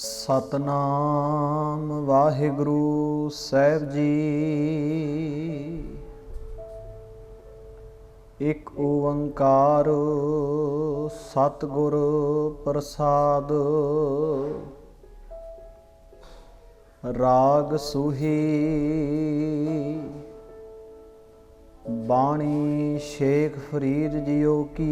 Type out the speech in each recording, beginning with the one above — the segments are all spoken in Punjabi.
सतनाम वाहिगुरु साहिब जी। एक ओंकार सतगुर प्रसाद। राग सूही बाणी शेख फरीद जियो की।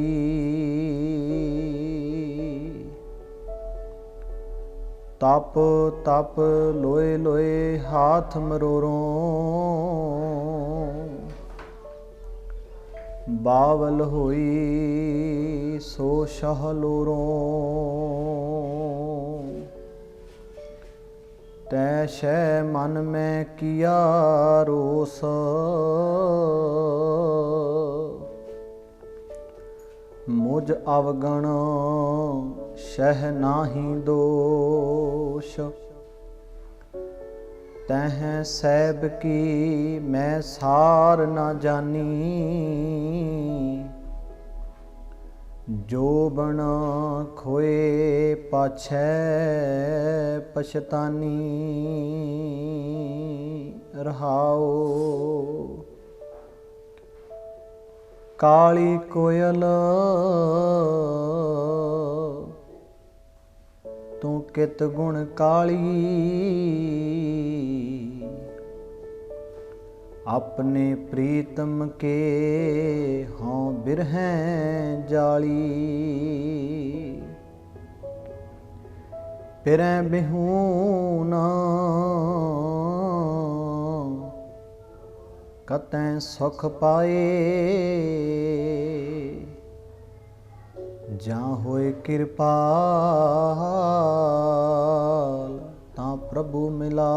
तप तप लोए लोए हाथ मरोरों। बावल होई सो शहलोरों। तै शै मन में किया रोस। मुझ अवगण शह नाही दोष। तह सैब की मैं सार न जानी। जो बन खोए पाछै पछतानी। रहाओ काली कोयल तू कित गुण काली। अपने प्रीतम के हों बिरहें जाली। पिरै बिहून कतै सुख पाए। जा होए कृपाल तां प्रभु मिलाए।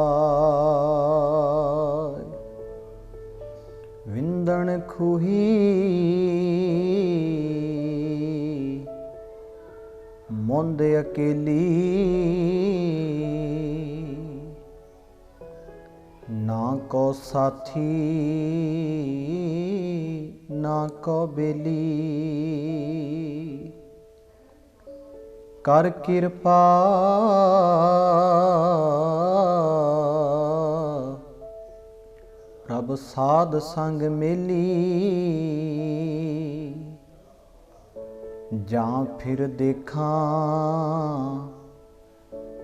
विंदण खूही मोंद अकेली। ना को साथी ना को बेली। कर कृपा प्रभ साध संग मेली। जा फिर देखा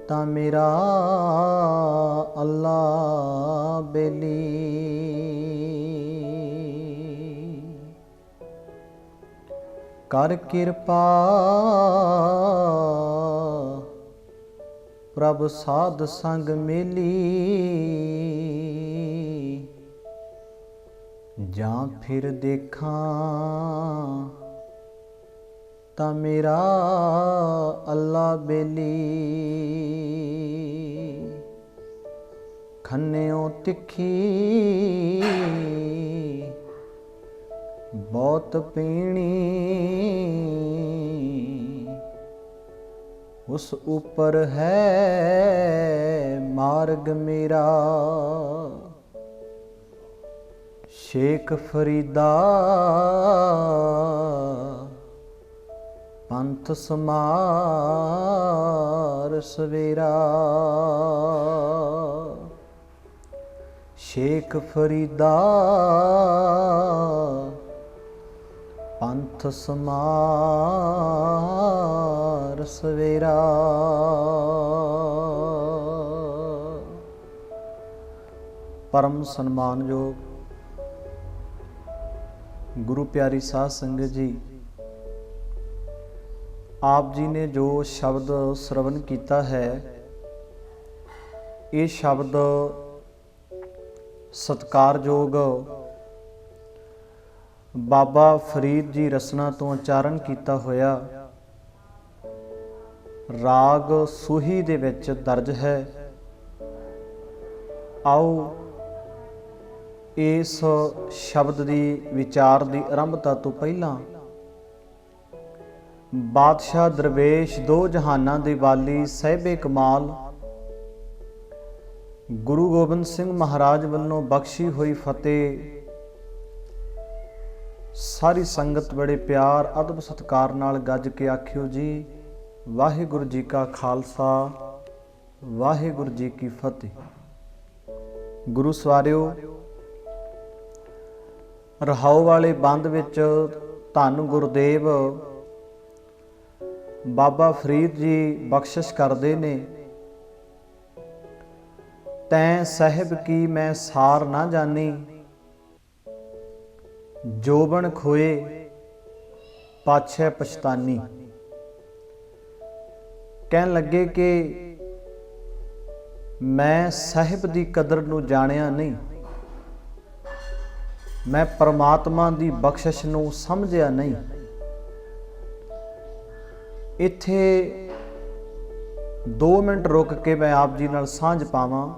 ता मेरा अल्लाह बेली। कर कृपा प्रभ साध संग मेली। जा फिर देखा ता मेरा अल्लाह बेली। खन्नेओ तिखी बहुत पीणी। उस ऊपर है मार्ग मेरा। शेख फरीदा पंथ समार सवेरा। शेख फरीदा पंथ समार सवेरा। परम सन्मानयोग गुरु प्यारी साध संगत जी, आप जी ने जो शब्द श्रवण किया है, ये शब्द सत्कारयोग बाबा फरीद जी रसना तो उच्चारण किया होया राग सूही दे विच दर्ज है। आओ इस शब्द की विचार की आरंभता तो पहला बादशाह दरवेश दो जहाना दे वाली साहिबे कमाल गुरु गोबिंद सिंह महाराज वालों बख्शी हुई फतेह सारी संगत बड़े प्यार अदब सत्कार नाल गज के आखियो जी वाहिगुरु जी का खालसा ਵਾਹਿਗੁਰੂ ਜੀ ਕੀ ਫਤਿਹ। ਗੁਰੂ ਸਵਾਰਿਓ, ਰਹਾਉ ਵਾਲੇ ਬੰਦ ਵਿੱਚ ਧੰਨ ਗੁਰਦੇਵ ਬਾਬਾ ਫਰੀਦ ਜੀ ਬਖਸ਼ਿਸ਼ ਕਰਦੇ ਨੇ, ਤੈਂ ਸਾਹਿਬ ਕੀ ਮੈਂ ਸਾਰ ਨਾ ਜਾਣੀ, ਜੋਬਨ ਖੋਏ ਪਾਛੈ ਪਛਤਾਨੀ। ਕਹਿਣ ਲੱਗੇ ਕਿ ਮੈਂ ਸਾਹਿਬ ਦੀ ਕਦਰ ਨੂੰ ਜਾਣਿਆ ਨਹੀਂ, ਮੈਂ ਪਰਮਾਤਮਾ ਦੀ ਬਖਸ਼ਿਸ਼ ਨੂੰ ਸਮਝਿਆ ਨਹੀਂ। ਇੱਥੇ 2 ਮਿੰਟ ਰੁਕ ਕੇ ਮੈਂ ਆਪ ਜੀ ਨਾਲ ਸਾਂਝ ਪਾਵਾਂ।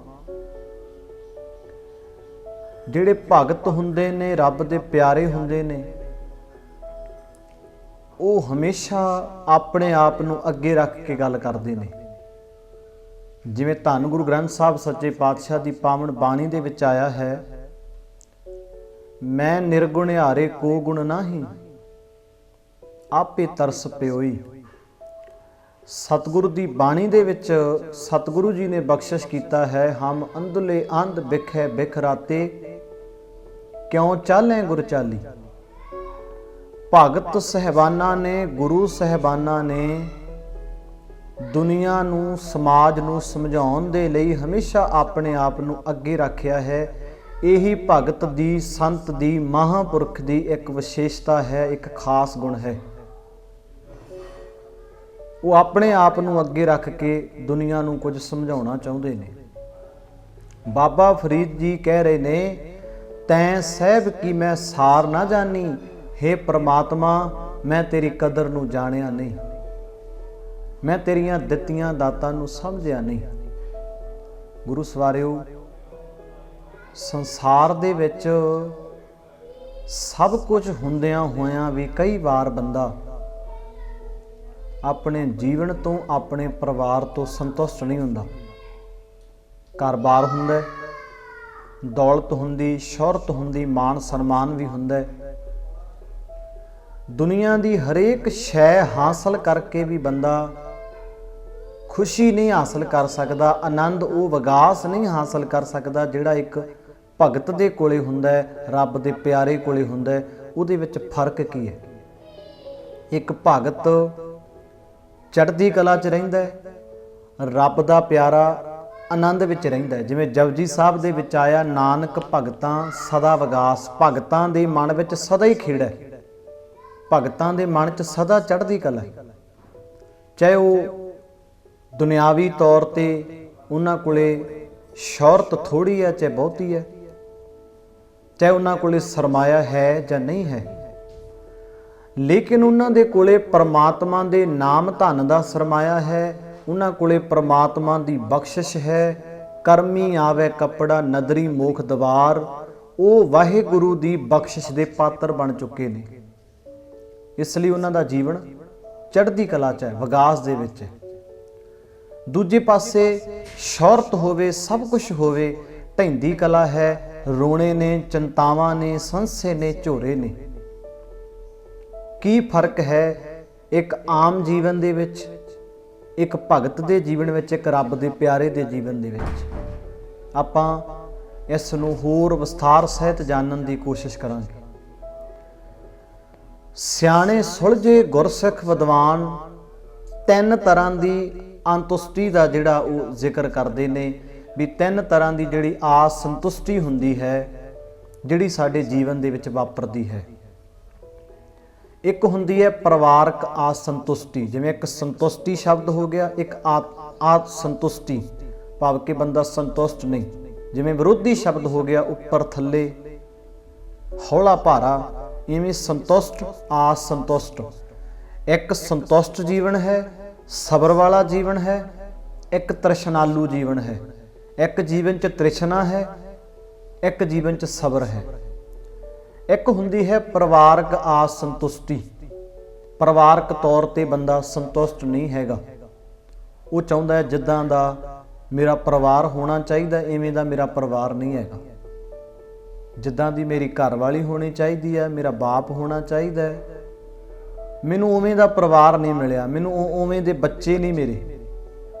ਜਿਹੜੇ ਭਗਤ ਹੁੰਦੇ ਨੇ, ਰੱਬ ਦੇ ਪਿਆਰੇ ਹੁੰਦੇ ਨੇ, ਉਹ ਹਮੇਸ਼ਾ ਆਪਣੇ ਆਪ ਨੂੰ ਅੱਗੇ ਰੱਖ ਕੇ ਗੱਲ ਕਰਦੇ ਨੇ। ਜਿਵੇਂ ਧੰਨ ਗੁਰੂ ਗ੍ਰੰਥ ਸਾਹਿਬ ਸੱਚੇ ਪਾਤਸ਼ਾਹ ਦੀ ਪਾਵਨ ਬਾਣੀ ਦੇ ਵਿੱਚ ਆਇਆ ਹੈ, ਮੈਂ ਨਿਰਗੁਣਿਆਰੇ ਕੋ ਗੁਣ ਨਾਹੀ, ਆਪੇ ਤਰਸ ਪਿਓਈ। ਸਤਿਗੁਰੂ ਦੀ ਬਾਣੀ ਦੇ ਵਿੱਚ ਸਤਿਗੁਰੂ ਜੀ ਨੇ ਬਖਸ਼ਿਸ਼ ਕੀਤਾ ਹੈ, ਹਮ ਅੰਧਲੇ ਅੰਧ ਬਿਖੈ ਬਿਖ ਰਾਤੇ, ਕਿਉਂ ਚਾਲੇ ਗੁਰ ਚਾਲੀ। ਭਗਤ ਸਹਿਬਾਨਾਂ ਨੇ, ਗੁਰੂ ਸਹਿਬਾਨਾਂ ਨੇ ਦੁਨੀਆ ਨੂੰ, ਸਮਾਜ ਨੂੰ ਸਮਝਾਉਣ ਦੇ ਲਈ ਹਮੇਸ਼ਾ ਆਪਣੇ ਆਪ ਨੂੰ ਅੱਗੇ ਰੱਖਿਆ ਹੈ। ਇਹੀ ਭਗਤ ਦੀ, ਸੰਤ ਦੀ, ਮਹਾਂਪੁਰਖ ਦੀ ਇੱਕ ਵਿਸ਼ੇਸ਼ਤਾ ਹੈ, ਇੱਕ ਖਾਸ ਗੁਣ ਹੈ। ਉਹ ਆਪਣੇ ਆਪ ਨੂੰ ਅੱਗੇ ਰੱਖ ਕੇ ਦੁਨੀਆ ਨੂੰ ਕੁਝ ਸਮਝਾਉਣਾ ਚਾਹੁੰਦੇ ਨੇ। ਬਾਬਾ ਫਰੀਦ ਜੀ ਕਹਿ ਰਹੇ ਨੇ, ਤੈਂ ਸਾਹਿਬ ਕੀ ਮੈਂ ਸਾਰ ਨਾ ਜਾਣੀ, ਹੇ ਪ੍ਰਮਾਤਮਾ ਮੈਂ ਤੇਰੀ ਕਦਰ ਨੂੰ ਜਾਣਿਆ ਨਹੀਂ, ਮੈਂ ਤੇਰੀਆਂ ਦਿੱਤੀਆਂ ਦਾਤਾਂ ਨੂੰ ਸਮਝਿਆ ਨਹੀਂ। ਗੁਰੂ ਸਵਾਰਿਓ, ਸੰਸਾਰ ਦੇ ਵਿੱਚ ਸਭ ਕੁਝ ਹੁੰਦਿਆਂ ਹੋਇਆਂ ਵੀ ਕਈ ਵਾਰ ਬੰਦਾ ਆਪਣੇ ਜੀਵਨ ਤੋਂ, ਆਪਣੇ ਪਰਿਵਾਰ ਤੋਂ ਸੰਤੁਸ਼ਟ ਨਹੀਂ ਹੁੰਦਾ। ਘਰ-ਬਾਰ ਹੁੰਦਾ, ਦੌਲਤ ਹੁੰਦੀ, ਸ਼ੋਹਰਤ ਹੁੰਦੀ, ਮਾਣ ਸਨਮਾਨ ਵੀ ਹੁੰਦਾ। ਦੁਨੀਆ ਦੀ ਹਰੇਕ ਸ਼ੈ ਹਾਸਲ ਕਰਕੇ ਵੀ ਬੰਦਾ ਖੁਸ਼ੀ ਨਹੀਂ ਹਾਸਲ ਕਰ ਸਕਦਾ, ਆਨੰਦ, ਉਹ ਵਿਗਾਸ ਨਹੀਂ ਹਾਸਲ ਕਰ ਸਕਦਾ ਜਿਹੜਾ ਇੱਕ ਭਗਤ ਦੇ ਕੋਲੇ ਹੁੰਦਾ ਹੈ, ਰੱਬ ਦੇ ਪਿਆਰੇ ਕੋਲੇ ਹੁੰਦਾ ਹੈ। ਉਹਦੇ ਵਿੱਚ ਫਰਕ ਕੀ ਹੈ? ਇੱਕ ਭਗਤ ਚੜ੍ਹਦੀ ਕਲਾ 'ਚ ਰਹਿੰਦਾ ਹੈ, ਰੱਬ ਦਾ ਪਿਆਰਾ ਆਨੰਦ ਵਿੱਚ ਰਹਿੰਦਾ ਹੈ। ਜਿਵੇਂ ਜਪਜੀ ਸਾਹਿਬ ਦੇ ਵਿੱਚ ਆਇਆ, ਨਾਨਕ ਭਗਤਾਂ ਸਦਾ ਵਿਗਾਸ। ਭਗਤਾਂ ਦੇ ਮਨ ਵਿੱਚ ਸਦਾ ਹੀ ਖੇੜਾ ਹੈ, ਭਗਤਾਂ ਦੇ ਮਨ 'ਚ ਸਦਾ ਚੜ੍ਹਦੀ ਕਲਾ ਹੈ। ਚਾਹੇ ਉਹ ਦੁਨਿਆਵੀ ਤੌਰ ਤੇ ਉਹਨਾਂ ਕੋਲੇ ਸ਼ੋਹਰਤ ਥੋੜ੍ਹੀ ਹੈ, ਚਾਹੇ ਬਹੁਤੀ ਹੈ, ਚਾਹੇ ਉਹਨਾਂ ਕੋਲੇ ਸਰਮਾਇਆ ਹੈ ਜਾਂ ਨਹੀਂ ਹੈ, ਲੇਕਿਨ ਉਹਨਾਂ ਦੇ ਕੋਲੇ ਪਰਮਾਤਮਾ ਦੇ ਨਾਮ ਧਨ ਦਾ ਸਰਮਾਇਆ ਹੈ। ਉਹਨਾਂ ਕੋਲੇ ਪਰਮਾਤਮਾ ਦੀ ਬਖਸ਼ਿਸ਼ ਹੈ। ਕਰਮੀ ਆਵੇ ਕੱਪੜਾ, ਨਦਰੀ ਮੋਖ ਦਵਾਰ। ਉਹ ਵਾਹਿਗੁਰੂ ਦੀ ਬਖਸ਼ਿਸ਼ ਦੇ ਪਾਤਰ ਬਣ ਚੁੱਕੇ ਨੇ। ਇਸ ਲਈ ਉਹਨਾਂ ਦਾ ਜੀਵਨ ਚੜ੍ਹਦੀ ਕਲਾ 'ਚ ਹੈ, ਵਿਗਾਸ ਦੇ ਵਿੱਚ ਹੈ। ਦੂਜੇ ਪਾਸੇ ਸ਼ੋਹਰਤ ਹੋਵੇ, ਸਭ ਕੁਝ ਹੋਵੇ, ਢਹਿੰਦੀ ਕਲਾ ਹੈ, ਰੋਣੇ ਨੇ, ਚਿੰਤਾਵਾਂ ਨੇ, ਸੰਸੇ ਨੇ, ਝੋਰੇ ਨੇ। ਕੀ ਫਰਕ ਹੈ ਇੱਕ ਆਮ ਜੀਵਨ ਦੇ ਵਿੱਚ, ਇੱਕ ਭਗਤ ਦੇ ਜੀਵਨ ਵਿੱਚ, ਇੱਕ ਰੱਬ ਦੇ ਪਿਆਰੇ ਦੇ ਜੀਵਨ ਦੇ ਵਿੱਚ? ਆਪਾਂ ਇਸ ਨੂੰ ਹੋਰ ਵਿਸਥਾਰ ਸਹਿਤ ਜਾਣਨ ਦੀ ਕੋਸ਼ਿਸ਼ ਕਰਾਂਗੇ। ਸਿਆਣੇ ਸੁਲਝੇ ਗੁਰਸਿੱਖ ਵਿਦਵਾਨ 3 ਤਰ੍ਹਾਂ ਦੀ ਅੰਤੁਸ਼ਟੀ ਦਾ ਜਿਹੜਾ ਉਹ ਜ਼ਿਕਰ ਕਰਦੇ ਨੇ, ਵੀ 3 ਤਰ੍ਹਾਂ ਦੀ ਜਿਹੜੀ ਆਸ ਸੰਤੁਸ਼ਟੀ ਹੁੰਦੀ ਹੈ, ਜਿਹੜੀ ਸਾਡੇ ਜੀਵਨ ਦੇ ਵਿੱਚ ਵਾਪਰਦੀ ਹੈ। ਇੱਕ ਹੁੰਦੀ ਹੈ ਪਰਿਵਾਰਕ ਆਸ ਸੰਤੁਸ਼ਟੀ, ਜਿਵੇਂ ਇੱਕ ਸੰਤੁਸ਼ਟੀ ਸ਼ਬਦ ਹੋ ਗਿਆ, ਇੱਕ ਆਤ ਸੰਤੁਸ਼ਟੀ, ਭਾਵ ਕਿ ਬੰਦਾ ਸੰਤੁਸ਼ਟ ਨਹੀਂ। ਜਿਵੇਂ ਵਿਰੋਧੀ ਸ਼ਬਦ ਹੋ ਗਿਆ ਉੱਪਰ ਥੱਲੇ, ਹੌਲਾ ਭਾਰਾ, ਇਵੇਂ ਸੰਤੁਸ਼ਟ, ਆਸ ਸੰਤੁਸ਼ਟ। ਇੱਕ ਸੰਤੁਸ਼ਟ ਜੀਵਨ ਹੈ, ਸਬਰ ਵਾਲਾ ਜੀਵਨ ਹੈ। ਇੱਕ ਤ੍ਰਿਸ਼ਨਾਲੂ ਜੀਵਨ ਹੈ। ਇੱਕ ਜੀਵਨ 'ਚ ਤ੍ਰਿਸ਼ਨਾ ਹੈ, ਇੱਕ ਜੀਵਨ 'ਚ ਸਬਰ ਹੈ। ਇੱਕ ਹੁੰਦੀ ਹੈ ਪਰਿਵਾਰਕ ਆਸ ਸੰਤੁਸ਼ਟੀ। ਪਰਿਵਾਰਕ ਤੌਰ ਤੇ ਬੰਦਾ ਸੰਤੁਸ਼ਟ ਨਹੀਂ ਹੈਗਾ। ਉਹ ਚਾਹੁੰਦਾ ਹੈ ਜਿੱਦਾਂ ਦਾ ਮੇਰਾ ਪਰਿਵਾਰ ਹੋਣਾ ਚਾਹੀਦਾ, ਇਵੇਂ ਦਾ ਮੇਰਾ ਪਰਿਵਾਰ ਨਹੀਂ ਹੈਗਾ। ਜਿੱਦਾਂ ਦੀ ਮੇਰੀ ਘਰਵਾਲੀ ਹੋਣੀ ਚਾਹੀਦੀ ਹੈ, ਮੇਰਾ ਬਾਪ ਹੋਣਾ ਚਾਹੀਦਾ ਹੈ, ਮੈਨੂੰ ਉਵੇਂ ਦਾ ਪਰਿਵਾਰ ਨਹੀਂ ਮਿਲਿਆ, ਮੈਨੂੰ ਉਵੇਂ ਦੇ ਬੱਚੇ ਨਹੀਂ ਮੇਰੇ।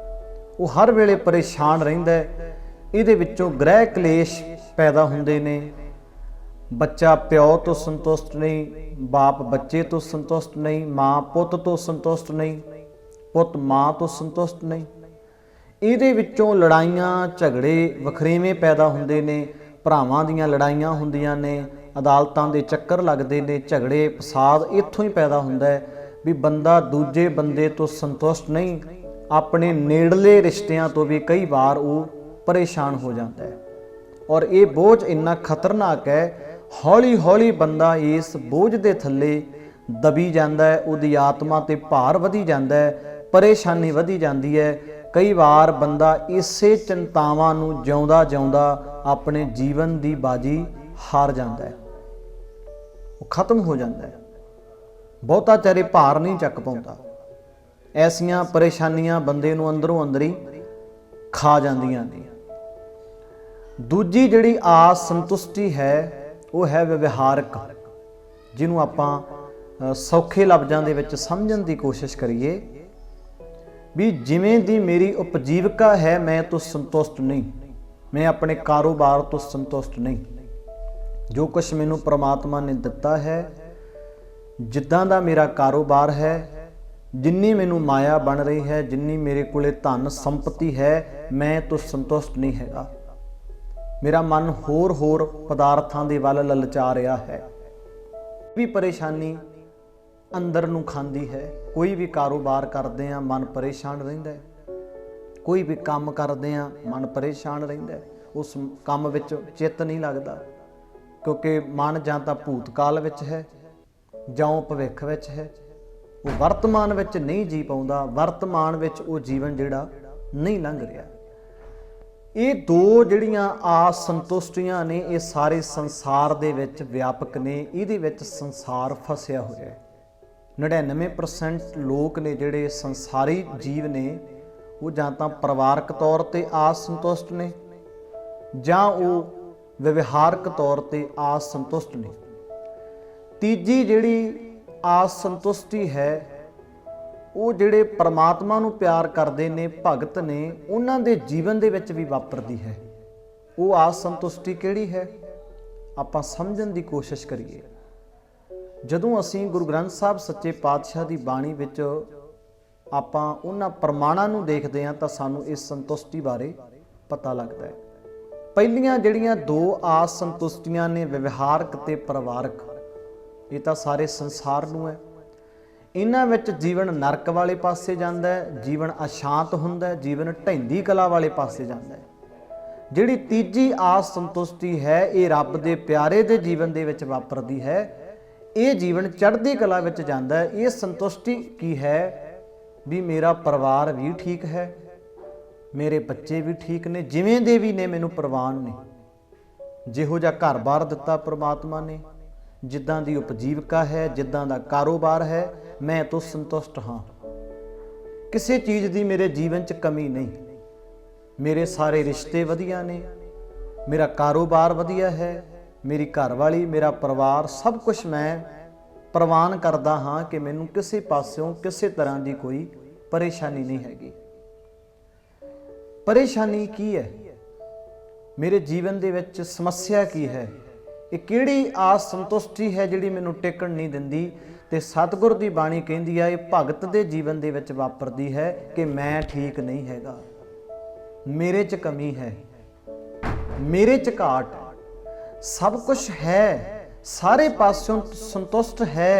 ਉਹ ਹਰ ਵੇਲੇ ਪਰੇਸ਼ਾਨ ਰਹਿੰਦਾ ਹੈ। ਇਹਦੇ ਵਿੱਚੋਂ ਗ੍ਰਹਿ ਕਲੇਸ਼ ਪੈਦਾ ਹੁੰਦੇ ਨੇ। ਬੱਚਾ ਪਿਓ ਤੋਂ ਸੰਤੁਸ਼ਟ ਨਹੀਂ, ਬਾਪ ਬੱਚੇ ਤੋਂ ਸੰਤੁਸ਼ਟ ਨਹੀਂ, ਮਾਂ ਪੁੱਤ ਤੋਂ ਸੰਤੁਸ਼ਟ ਨਹੀਂ, ਪੁੱਤ ਮਾਂ ਤੋਂ ਸੰਤੁਸ਼ਟ ਨਹੀਂ। ਇਹਦੇ ਵਿੱਚੋਂ ਲੜਾਈਆਂ ਝਗੜੇ ਵਖਰੇਵੇਂ ਪੈਦਾ ਹੁੰਦੇ ਨੇ। ਭਰਾਵਾਂ ਦੀਆਂ ਲੜਾਈਆਂ ਹੁੰਦੀਆਂ ਨੇ, ਅਦਾਲਤਾਂ ਦੇ ਚੱਕਰ ਲੱਗਦੇ ਨੇ, ਝਗੜੇ ਫਸਾਦ ਇੱਥੋਂ ਹੀ ਪੈਦਾ ਹੁੰਦਾ ਹੈ ਵੀ ਬੰਦਾ ਦੂਜੇ ਬੰਦੇ ਤੋਂ ਸੰਤੁਸ਼ਟ ਨਹੀਂ, ਆਪਣੇ ਨੇੜਲੇ ਰਿਸ਼ਤਿਆਂ ਤੋਂ ਵੀ ਕਈ ਵਾਰ ਉਹ ਪਰੇਸ਼ਾਨ ਹੋ ਜਾਂਦਾ ਹੈ। ਔਰ ਇਹ ਬੋਝ ਇੰਨਾ ਖਤਰਨਾਕ ਹੈ, ਹੌਲੀ ਹੌਲੀ ਬੰਦਾ ਇਸ ਬੋਝ ਦੇ ਥੱਲੇ ਦਬੀ ਜਾਂਦਾ ਹੈ, ਉਹਦੀ ਆਤਮਾ ਤੇ ਭਾਰ ਵਧੀ ਜਾਂਦਾ ਹੈ, ਪਰੇਸ਼ਾਨੀ ਵਧੀ ਜਾਂਦੀ ਹੈ। ਕਈ ਵਾਰ ਬੰਦਾ ਇਸੇ ਚਿੰਤਾਵਾਂ ਨੂੰ ਜਿਉਂਦਾ ਜਿਉਂਦਾ ਆਪਣੇ ਜੀਵਨ ਦੀ ਬਾਜੀ ਹਾਰ ਜਾਂਦਾ ਹੈ, ਉਹ ਖਤਮ ਹੋ ਜਾਂਦਾ ਹੈ, ਬਹੁਤਾ ਚਿਰ ਭਾਰ ਨਹੀਂ ਚੱਕ ਪਾਉਂਦਾ। ਐਸੀਆਂ ਪਰੇਸ਼ਾਨੀਆਂ ਬੰਦੇ ਨੂੰ ਅੰਦਰੋਂ ਅੰਦਰ ਹੀ ਖਾ ਜਾਂਦੀਆਂ ਨੇ। ਦੂਜੀ ਜਿਹੜੀ ਆਸ ਸੰਤੁਸ਼ਟੀ ਹੈ ਉਹ ਹੈ ਵਿਵਹਾਰਕ, ਜਿਹਨੂੰ ਆਪਾਂ ਸੌਖੇ ਲਫ਼ਜ਼ਾਂ ਦੇ ਵਿੱਚ ਸਮਝਣ ਦੀ ਕੋਸ਼ਿਸ਼ ਕਰੀਏ ਵੀ ਜਿਵੇਂ ਦੀ ਮੇਰੀ ਉਪਜੀਵਕਾ ਹੈ ਮੈਂ ਤੋਂ ਸੰਤੁਸ਼ਟ ਨਹੀਂ, ਮੈਂ ਆਪਣੇ ਕਾਰੋਬਾਰ ਤੋਂ ਸੰਤੁਸ਼ਟ ਨਹੀਂ। ਜੋ ਕੁਝ ਮੈਨੂੰ ਪ੍ਰਮਾਤਮਾ ਨੇ ਦਿੱਤਾ ਹੈ, ਜਿੱਦਾਂ ਦਾ ਮੇਰਾ ਕਾਰੋਬਾਰ ਹੈ, ਜਿੰਨੀ ਮੈਨੂੰ ਮਾਇਆ ਬਣ ਰਹੀ ਹੈ, ਜਿੰਨੀ ਮੇਰੇ ਕੋਲੇ ਧਨ ਸੰਪਤੀ ਹੈ, ਮੈਂ ਤੋਂ ਸੰਤੁਸ਼ਟ ਨਹੀਂ ਹੈਗਾ। ਮੇਰਾ ਮਨ ਹੋਰ ਪਦਾਰਥਾਂ ਦੇ ਵੱਲ ਲਲਚਾ ਰਿਹਾ ਹੈ। ਵੀ ਪਰੇਸ਼ਾਨੀ ਅੰਦਰ ਨੂੰ ਖਾਂਦੀ ਹੈ। ਕੋਈ ਵੀ ਕਾਰੋਬਾਰ ਕਰਦੇ ਆ ਮਨ ਪਰੇਸ਼ਾਨ ਰਹਿੰਦਾ ਹੈ, ਕੋਈ ਵੀ ਕੰਮ ਕਰਦੇ ਆ ਮਨ ਪਰੇਸ਼ਾਨ ਰਹਿੰਦਾ ਹੈ, ਉਸ ਕੰਮ ਵਿੱਚ ਚਿੱਤ ਨਹੀਂ ਲੱਗਦਾ, ਕਿਉਂਕਿ ਮਨ ਜਾਂ ਤਾਂ ਭੂਤਕਾਲ ਵਿੱਚ ਹੈ ਜਾਂ ਉਹ ਭਵਿੱਖ ਵਿੱਚ ਹੈ। ਉਹ ਵਰਤਮਾਨ ਵਿੱਚ ਨਹੀਂ ਜੀ ਪਾਉਂਦਾ, ਵਰਤਮਾਨ ਵਿੱਚ ਉਹ ਜੀਵਨ ਜਿਹੜਾ ਨਹੀਂ ਲੰਘ ਰਿਹਾ। ਇਹ ਦੋ ਜਿਹੜੀਆਂ ਆਸ ਸੰਤੁਸ਼ਟੀਆਂ ਨੇ ਇਹ ਸਾਰੇ ਸੰਸਾਰ ਦੇ ਵਿੱਚ ਵਿਆਪਕ ਨੇ। ਇਹਦੇ ਵਿੱਚ ਸੰਸਾਰ ਫਸਿਆ ਹੋਇਆ ਹੈ। 99% ਲੋਕ ਨੇ ਜਿਹੜੇ ਸੰਸਾਰੀ ਜੀਵ ਨੇ ਉਹ ਜਾਂ ਤਾਂ ਪਰਿਵਾਰਕ ਤੌਰ ਤੇ ਆਸ ਸੰਤੁਸ਼ਟ ਨੇ ਜਾਂ ਉਹ ਵਿਵਹਾਰਕ ਤੌਰ ਤੇ ਆਸ ਸੰਤੁਸ਼ਟ ਨੇ। ਤੀਜੀ ਜਿਹੜੀ ਆਸ ਸੰਤੁਸ਼ਟੀ ਹੈ ਉਹ ਜਿਹੜੇ ਪਰਮਾਤਮਾ ਨੂੰ ਪਿਆਰ ਕਰਦੇ ਨੇ, ਭਗਤ ਨੇ, ਉਹਨਾਂ ਦੇ ਜੀਵਨ ਦੇ ਵਿੱਚ ਵੀ ਵਾਪਰਦੀ ਹੈ। ਉਹ ਆਸ ਸੰਤੁਸ਼ਟੀ ਕਿਹੜੀ ਹੈ ਆਪਾਂ ਸਮਝਣ ਦੀ ਕੋਸ਼ਿਸ਼ ਕਰੀਏ। ਜਦੋਂ ਅਸੀਂ ਗੁਰੂ ਗ੍ਰੰਥ ਸਾਹਿਬ ਸੱਚੇ ਪਾਤਸ਼ਾਹ ਦੀ ਬਾਣੀ ਵਿੱਚ ਆਪਾਂ ਉਹਨਾਂ ਪ੍ਰਮਾਣਾਂ ਨੂੰ ਦੇਖਦੇ ਹਾਂ ਤਾਂ ਸਾਨੂੰ ਇਸ ਸੰਤੁਸ਼ਟੀ ਬਾਰੇ ਪਤਾ ਲੱਗਦਾ ਹੈ। ਪਹਿਲੀਆਂ ਜਿਹੜੀਆਂ ਦੋ ਆਸ ਸੰਤੁਸ਼ਟੀਆਂ ਨੇ ਵਿਵਹਾਰਕ ਤੇ ਪਰਿਵਾਰਕ, ਇਹ ਤਾਂ ਸਾਰੇ ਸੰਸਾਰ ਨੂੰ ਹੈ। ਇਹਨਾਂ ਵਿੱਚ ਜੀਵਨ ਨਰਕ ਵਾਲੇ ਪਾਸੇ ਜਾਂਦਾ ਹੈ, ਜੀਵਨ ਅਸ਼ਾਂਤ ਹੁੰਦਾ ਹੈ, ਜੀਵਨ ਢਹਿੰਦੀ ਕਲਾ ਵਾਲੇ ਪਾਸੇ ਜਾਂਦਾ ਹੈ। ਜਿਹੜੀ ਤੀਜੀ ਆਸ ਸੰਤੁਸ਼ਟੀ ਹੈ ਇਹ ਰੱਬ ਦੇ ਪਿਆਰੇ ਦੇ ਜੀਵਨ ਦੇ ਵਿੱਚ ਵਾਪਰਦੀ ਹੈ। ਇਹ ਜੀਵਨ ਚੜ੍ਹਦੀ ਕਲਾ ਵਿੱਚ ਜਾਂਦਾ ਹੈ। ਇਹ ਸੰਤੁਸ਼ਟੀ ਕੀ ਹੈ ਵੀ ਮੇਰਾ ਪਰਿਵਾਰ ਵੀ ਠੀਕ ਹੈ, ਮੇਰੇ ਬੱਚੇ ਵੀ ਠੀਕ ਨੇ, ਜਿਵੇਂ ਦੇ ਵੀ ਨੇ ਮੈਨੂੰ ਪ੍ਰਵਾਨ ਨੇ, ਜਿਹੋ ਜਿਹਾ ਘਰ-ਬਾਰ ਦਿੱਤਾ ਪ੍ਰਮਾਤਮਾ ਨੇ, ਜਿੱਦਾਂ ਦੀ ਉਪਜੀਵਕਾ ਹੈ, ਜਿੱਦਾਂ ਦਾ ਕਾਰੋਬਾਰ ਹੈ, ਮੈਂ ਤੋਂ ਸੰਤੁਸ਼ਟ ਹਾਂ। ਕਿਸੇ ਚੀਜ਼ ਦੀ ਮੇਰੇ ਜੀਵਨ 'ਚ ਕਮੀ ਨਹੀਂ। ਮੇਰੇ ਸਾਰੇ ਰਿਸ਼ਤੇ ਵਧੀਆ ਨੇ, ਮੇਰਾ ਕਾਰੋਬਾਰ ਵਧੀਆ ਹੈ, ਮੇਰੀ ਘਰਵਾਲੀ, ਮੇਰਾ ਪਰਿਵਾਰ, ਸਭ ਕੁਝ ਮੈਂ ਪ੍ਰਵਾਨ ਕਰਦਾ ਹਾਂ ਕਿ ਮੈਨੂੰ ਕਿਸੇ ਪਾਸਿਓਂ ਕਿਸੇ ਤਰ੍ਹਾਂ ਦੀ ਕੋਈ ਪਰੇਸ਼ਾਨੀ ਨਹੀਂ ਹੈਗੀ। ਪਰੇਸ਼ਾਨੀ ਕੀ ਹੈ? ਮੇਰੇ ਜੀਵਨ ਦੇ ਵਿੱਚ ਸਮੱਸਿਆ ਕੀ ਹੈ? ਇਹ ਕਿਹੜੀ ਆਸ ਸੰਤੁਸ਼ਟੀ ਹੈ ਜਿਹੜੀ ਮੈਨੂੰ ਟਿਕਣ ਨਹੀਂ ਦਿੰਦੀ? ਤੇ ਸਤਿਗੁਰ ਦੀ ਬਾਣੀ ਕਹਿੰਦੀ ਆ ਇਹ ਭਗਤ ਦੇ ਜੀਵਨ ਦੇ ਵਿੱਚ ਵਾਪਰਦੀ ਹੈ ਕਿ ਮੈਂ ਠੀਕ ਨਹੀਂ ਹੈਗਾ, ਮੇਰੇ 'ਚ ਕਮੀ ਹੈ, ਮੇਰੇ 'ਚ ਘਾਟ ਹੈ। ਸਭ ਕੁਝ ਹੈ, ਸਾਰੇ ਪਾਸਿਓਂ ਸੰਤੁਸ਼ਟ ਹੈ,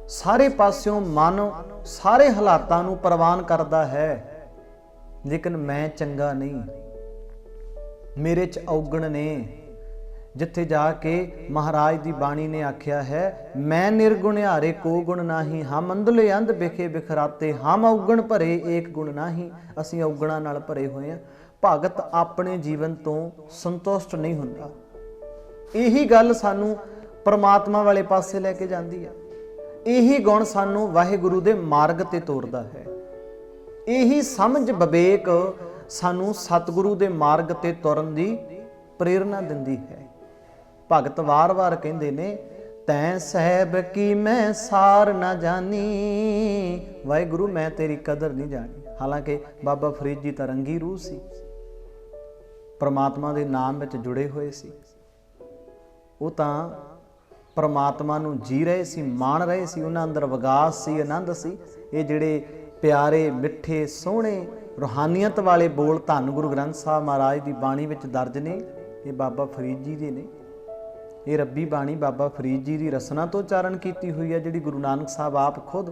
ਸਾਰੇ ਪਾਸਿਓਂ ਮਨ ਸਾਰੇ ਹਾਲਾਤਾਂ ਨੂੰ ਪ੍ਰਵਾਨ ਕਰਦਾ ਹੈ, ਲੇਕਿਨ ਮੈਂ ਚੰਗਾ ਨਹੀਂ, ਮੇਰੇ 'ਚ ਔਗਣ ਨੇ। ਜਿੱਥੇ ਜਾ ਕੇ ਮਹਾਰਾਜ ਦੀ ਬਾਣੀ ਨੇ ਆਖਿਆ ਹੈ ਮੈਂ ਨਿਰਗੁਣਿਆਰੇ ਕੋ ਗੁਣ ਨਾਹੀ, ਹਮ ਅੰਧਲੇ ਅੰਧ ਬਿਖੇ ਬਿਖਰਾਤੇ, ਹਮ ਔਗਣ ਭਰੇ ਏਕ ਗੁਣ ਨਾਹੀ। ਅਸੀਂ ਔਗਣਾਂ ਨਾਲ ਭਰੇ ਹੋਏ ਹਾਂ। ਭਗਤ ਆਪਣੇ ਜੀਵਨ ਤੋਂ ਸੰਤੁਸ਼ਟ ਨਹੀਂ ਹੁੰਦਾ। ਇਹੀ ਗੱਲ ਸਾਨੂੰ ਪਰਮਾਤਮਾ ਵਾਲੇ ਪਾਸੇ ਲੈ ਕੇ ਜਾਂਦੀ ਹੈ। ਇਹੀ ਗੁਣ ਸਾਨੂੰ ਵਾਹਿਗੁਰੂ ਦੇ ਮਾਰਗ ਤੇ ਤੋਰਦਾ ਹੈ। ਇਹੀ ਸਮਝ ਵਿਵੇਕ ਸਾਨੂੰ ਸਤਿਗੁਰੂ ਦੇ ਮਾਰਗ ਤੇ ਤੁਰਨ ਦੀ ਪ੍ਰੇਰਨਾ ਦਿੰਦੀ ਹੈ। ਭਗਤ ਵਾਰ-ਵਾਰ ਕਹਿੰਦੇ ਨੇ ਤੈਂ ਸਾਹਿਬ ਕੀ ਮੈਂ ਸਾਰ ਨਾ ਜਾਣੀ, ਵਾਹਿਗੁਰੂ ਮੈਂ ਤੇਰੀ ਕਦਰ ਨਹੀਂ ਜਾਣੀ। ਹਾਲਾਂਕਿ ਬਾਬਾ ਫਰੀਦ ਜੀ ਤਾਂ ਰੰਗੀ ਰੂਹ ਸੀ, ਪ੍ਰਮਾਤਮਾ ਦੇ ਨਾਮ ਵਿੱਚ ਜੁੜੇ ਹੋਏ ਸੀ। ਉਹ ਤਾਂ ਪ੍ਰਮਾਤਮਾ ਨੂੰ ਜੀ ਰਹੇ ਸੀ, ਮਾਣ ਰਹੇ ਸੀ, ਉਹਨਾਂ ਅੰਦਰ ਵਿਗਾਸ ਸੀ, ਆਨੰਦ ਸੀ। ਇਹ ਜਿਹੜੇ ਪਿਆਰੇ ਮਿੱਠੇ ਸੋਹਣੇ ਰੂਹਾਨੀਅਤ ਵਾਲੇ ਬੋਲ ਧੰਨ ਗੁਰੂ ਗ੍ਰੰਥ ਸਾਹਿਬ ਮਹਾਰਾਜ ਦੀ ਬਾਣੀ ਵਿੱਚ ਦਰਜ ਨੇ, ਇਹ ਬਾਬਾ ਫਰੀਦ ਜੀ ਦੇ ਨੇ। ਇਹ ਰੱਬੀ ਬਾਣੀ ਬਾਬਾ ਫਰੀਦ ਜੀ ਦੀ ਰਸਨਾ ਤੋਂ ਉਚਾਰਨ ਕੀਤੀ ਹੋਈ ਹੈ, ਜਿਹੜੀ ਗੁਰੂ ਨਾਨਕ ਸਾਹਿਬ ਆਪ ਖੁਦ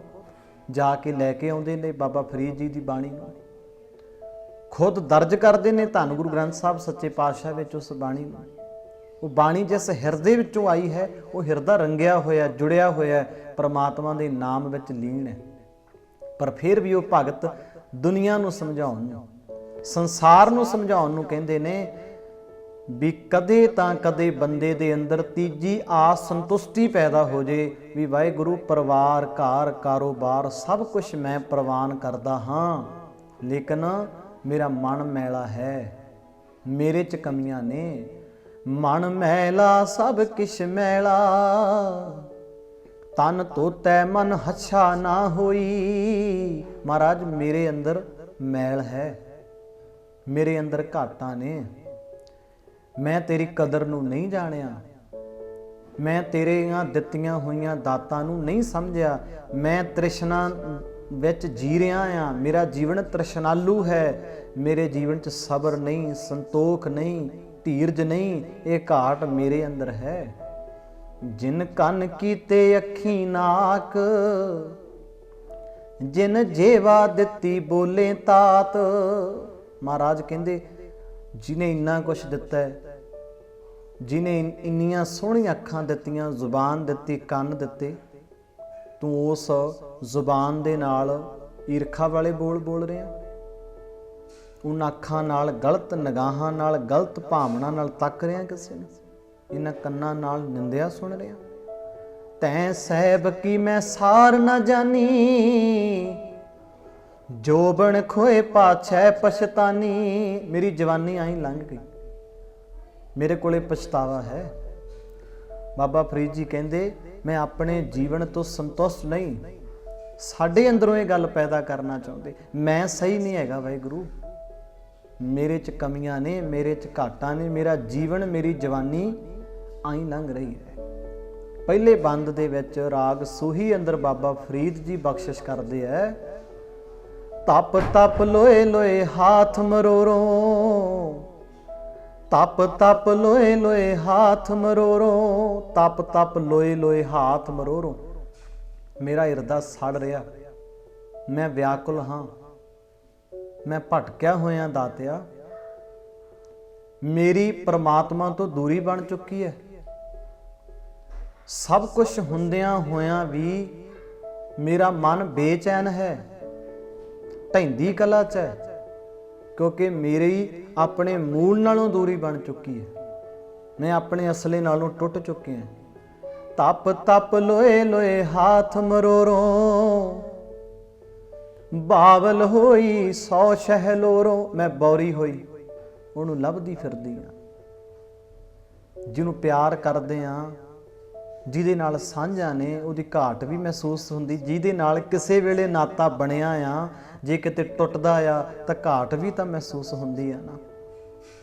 ਜਾ ਕੇ ਲੈ ਕੇ ਆਉਂਦੇ ਨੇ। ਬਾਬਾ ਫਰੀਦ ਜੀ ਦੀ ਬਾਣੀ ਨੂੰ ਖੁਦ ਦਰਜ ਕਰਦੇ ਨੇ ਧੰਨ ਗੁਰੂ ਗ੍ਰੰਥ ਸਾਹਿਬ ਸੱਚੇ ਪਾਤਸ਼ਾਹ ਵਿੱਚ ਉਸ ਬਾਣੀ ਨੂੰ। ਉਹ ਬਾਣੀ ਜਿਸ ਹਿਰਦੇ ਵਿੱਚੋਂ ਆਈ ਹੈ, ਉਹ ਹਿਰਦਾ ਰੰਗਿਆ ਹੋਇਆ, ਜੁੜਿਆ ਹੋਇਆ, ਪ੍ਰਮਾਤਮਾ ਦੇ ਨਾਮ ਵਿੱਚ ਲੀਨ ਹੈ। ਪਰ ਫਿਰ ਵੀ ਉਹ ਭਗਤ ਦੁਨੀਆ ਨੂੰ ਸਮਝਾਉਣ ਨੂੰ, ਸੰਸਾਰ ਨੂੰ ਸਮਝਾਉਣ ਨੂੰ ਕਹਿੰਦੇ ਨੇ ਵੀ ਕਦੇ ਤਾਂ ਕਦੇ ਬੰਦੇ ਦੇ ਅੰਦਰ ਤੀਜੀ ਆਸ ਸੰਤੁਸ਼ਟੀ ਪੈਦਾ ਹੋ ਜੇ ਵੀ ਵਾਹਿਗੁਰੂ ਪਰਿਵਾਰ, ਘਰ, ਕਾਰੋਬਾਰ ਸਭ ਕੁਝ ਮੈਂ ਪ੍ਰਵਾਨ ਕਰਦਾ ਹਾਂ, ਲੇਕਿਨ ਮੇਰਾ ਮਨ ਮੈਲਾ ਹੈ, ਮੇਰੇ 'ਚ ਕਮੀਆਂ ਨੇ। ਮਨ ਮੈਲਾ ਸਭ ਕਿਛ ਮੈਲਾ, ਤਨ ਤੋਤੈ ਮਨ ਹੱਛਾ ਨਾ ਹੋਈ। ਮਹਾਰਾਜ ਮੇਰੇ ਅੰਦਰ ਮੈਲ ਹੈ, ਮੇਰੇ ਅੰਦਰ ਘਾਟਾਂ ਨੇ, ਮੈਂ ਤੇਰੀ ਕਦਰ ਨੂੰ ਨਹੀਂ ਜਾਣਿਆ, ਮੈਂ ਤੇਰੀਆਂ ਦਿੱਤੀਆਂ ਹੋਈਆਂ ਦਾਤਾਂ ਨੂੰ ਨਹੀਂ ਸਮਝਿਆ, ਮੈਂ ਤ੍ਰਿਸ਼ਨਾ ਵਿੱਚ ਜੀ ਰਿਹਾ ਹਾਂ, ਮੇਰਾ ਜੀਵਨ ਤ੍ਰਿਸ਼ਨਾਲੂ ਹੈ, ਮੇਰੇ ਜੀਵਨ 'ਚ ਸਬਰ ਨਹੀਂ, ਸੰਤੋਖ ਨਹੀਂ, ਧੀਰਜ ਨਹੀਂ, ਇਹ ਘਾਟ ਮੇਰੇ ਅੰਦਰ ਹੈ। ਜਿਨ ਕੰਨ ਕੀਤੇ ਅੱਖੀ ਨਾਕ, ਜਿਨ ਜੇਵਾ ਦਿੱਤੀ ਬੋਲੇ ਤਾਤ। ਮਹਾਰਾਜ ਕਹਿੰਦੇ ਜਿਹਨੇ ਇੰਨਾ ਕੁਛ ਦਿੱਤਾ ਹੈ, ਜਿਹਨੇ ਇੰਨੀਆਂ ਸੋਹਣੀਆਂ ਅੱਖਾਂ ਦਿੱਤੀਆਂ, ਜ਼ੁਬਾਨ ਦਿੱਤੀ, ਕੰਨ ਦਿੱਤੇ, ਤੂੰ ਉਸ ਜ਼ੁਬਾਨ ਦੇ ਨਾਲ ਈਰਖਾ ਵਾਲੇ ਬੋਲ ਰਿਹਾ, ਉਹਨਾਂ ਅੱਖਾਂ ਨਾਲ, ਗਲਤ ਨਿਗਾਹਾਂ ਨਾਲ, ਗਲਤ ਭਾਵਨਾ ਨਾਲ ਤੱਕ ਰਿਹਾ ਕਿਸੇ ਨੂੰ, ਇਹਨਾਂ ਕੰਨਾਂ ਨਾਲ ਨਿੰਦਿਆ ਸੁਣ ਰਿਹਾ। ਤੈਂ ਸਾਹਿਬ ਕੀ ਮੈਂ ਸਾਰ ਨਾ ਜਾਨੀ, ਜੋਬਨ ਖੋਏ ਪਾਛੈ ਪਛਤਾਨੀ। ਮੇਰੀ ਜਵਾਨੀ ਆਈ ਲੰਘ ਗਈ, ਮੇਰੇ ਕੋਲੇ ਪਛਤਾਵਾ ਹੈ। ਬਾਬਾ ਫਰੀਦ ਜੀ ਕਹਿੰਦੇ ਮੈਂ ਆਪਣੇ ਜੀਵਨ ਤੋਂ ਸੰਤੁਸ਼ਟ ਨਹੀਂ, ਸਾਡੇ ਅੰਦਰੋਂ ਇਹ ਗੱਲ ਪੈਦਾ ਕਰਨਾ ਚਾਹੁੰਦੇ, ਮੈਂ ਸਹੀ ਨਹੀਂ ਹੈਗਾ ਵਾਹਿਗੁਰੂ, ਮੇਰੇ 'ਚ ਕਮੀਆਂ ਨੇ, ਮੇਰੇ 'ਚ ਘਾਟਾਂ ਨੇ, ਮੇਰਾ ਜੀਵਨ, ਮੇਰੀ ਜਵਾਨੀ ਆਈ ਲੰਘ ਰਹੀ ਹੈ। ਪਹਿਲੇ ਬੰਦ ਦੇ ਵਿੱਚ ਰਾਗ ਸੂਹੀ ਅੰਦਰ ਬਾਬਾ ਫਰੀਦ ਜੀ ਬਖਸ਼ਿਸ਼ ਕਰਦੇ ਹੈ, ਤਪ ਤਪ ਲੋਏ ਲੋਏ ਹਾਥ ਮਰੋਰੋ, ਤਪ ਤਪ ਲੋਏ ਲੋਏ ਹਾਥ ਮਰੋਰੋ, ਤਪ ਤਪ ਲੋਏ ਲੋਏ ਹਾਥ ਮਰੋਰੋ। ਮੇਰਾ ਹਿਰਦਾ ਸੜ ਰਿਹਾ, ਮੈਂ ਵਿਆਕੁਲ ਹਾਂ, ਮੈਂ ਭਟਕਿਆ ਹੋਇਆ ਦਾਤਿਆ, ਮੇਰੀ ਪ੍ਰਮਾਤਮਾ ਤੋਂ ਦੂਰੀ ਬਣ ਚੁੱਕੀ ਹੈ। ਸਭ ਕੁਝ ਹੁੰਦਿਆਂ ਹੋਇਆਂ ਵੀ ਮੇਰਾ ਮਨ ਬੇਚੈਨ ਹੈ, ਢਹਿੰਦੀ ਕਲਾ 'ਚ ਹੈ, ਕਿਉਂਕਿ ਮੇਰੀ ਆਪਣੇ ਮੂਲ ਨਾਲੋਂ ਦੂਰੀ ਬਣ ਚੁੱਕੀ ਹੈ, ਮੈਂ ਆਪਣੇ ਅਸਲੇ ਨਾਲੋਂ ਟੁੱਟ ਚੁੱਕਿਆ। ਤਪ ਤਪ ਲੋਏ ਲੋਏ ਹਾਥ ਮਰੋਰੋ, ਬਾਵਲ ਹੋਈ 100 ਸ਼ਹਿਲੋਰੋਂ। ਮੈਂ ਬੌਰੀ ਹੋਈ ਉਹਨੂੰ ਲੱਭਦੀ ਫਿਰਦੀ ਆ, ਜਿਹਨੂੰ ਪਿਆਰ ਕਰਦੇ ਆ, ਜਿਹਦੇ ਨਾਲ ਸਾਂਝਾਂ ਨੇ, ਉਹਦੀ ਘਾਟ ਵੀ ਮਹਿਸੂਸ ਹੁੰਦੀ। ਜਿਹਦੇ ਨਾਲ ਕਿਸੇ ਵੇਲੇ ਨਾਤਾ ਬਣਿਆ ਆ, ਜੇ ਕਿਤੇ ਟੁੱਟਦਾ ਆ ਤਾਂ ਘਾਟ ਵੀ ਤਾਂ ਮਹਿਸੂਸ ਹੁੰਦੀ ਆ ਨਾ।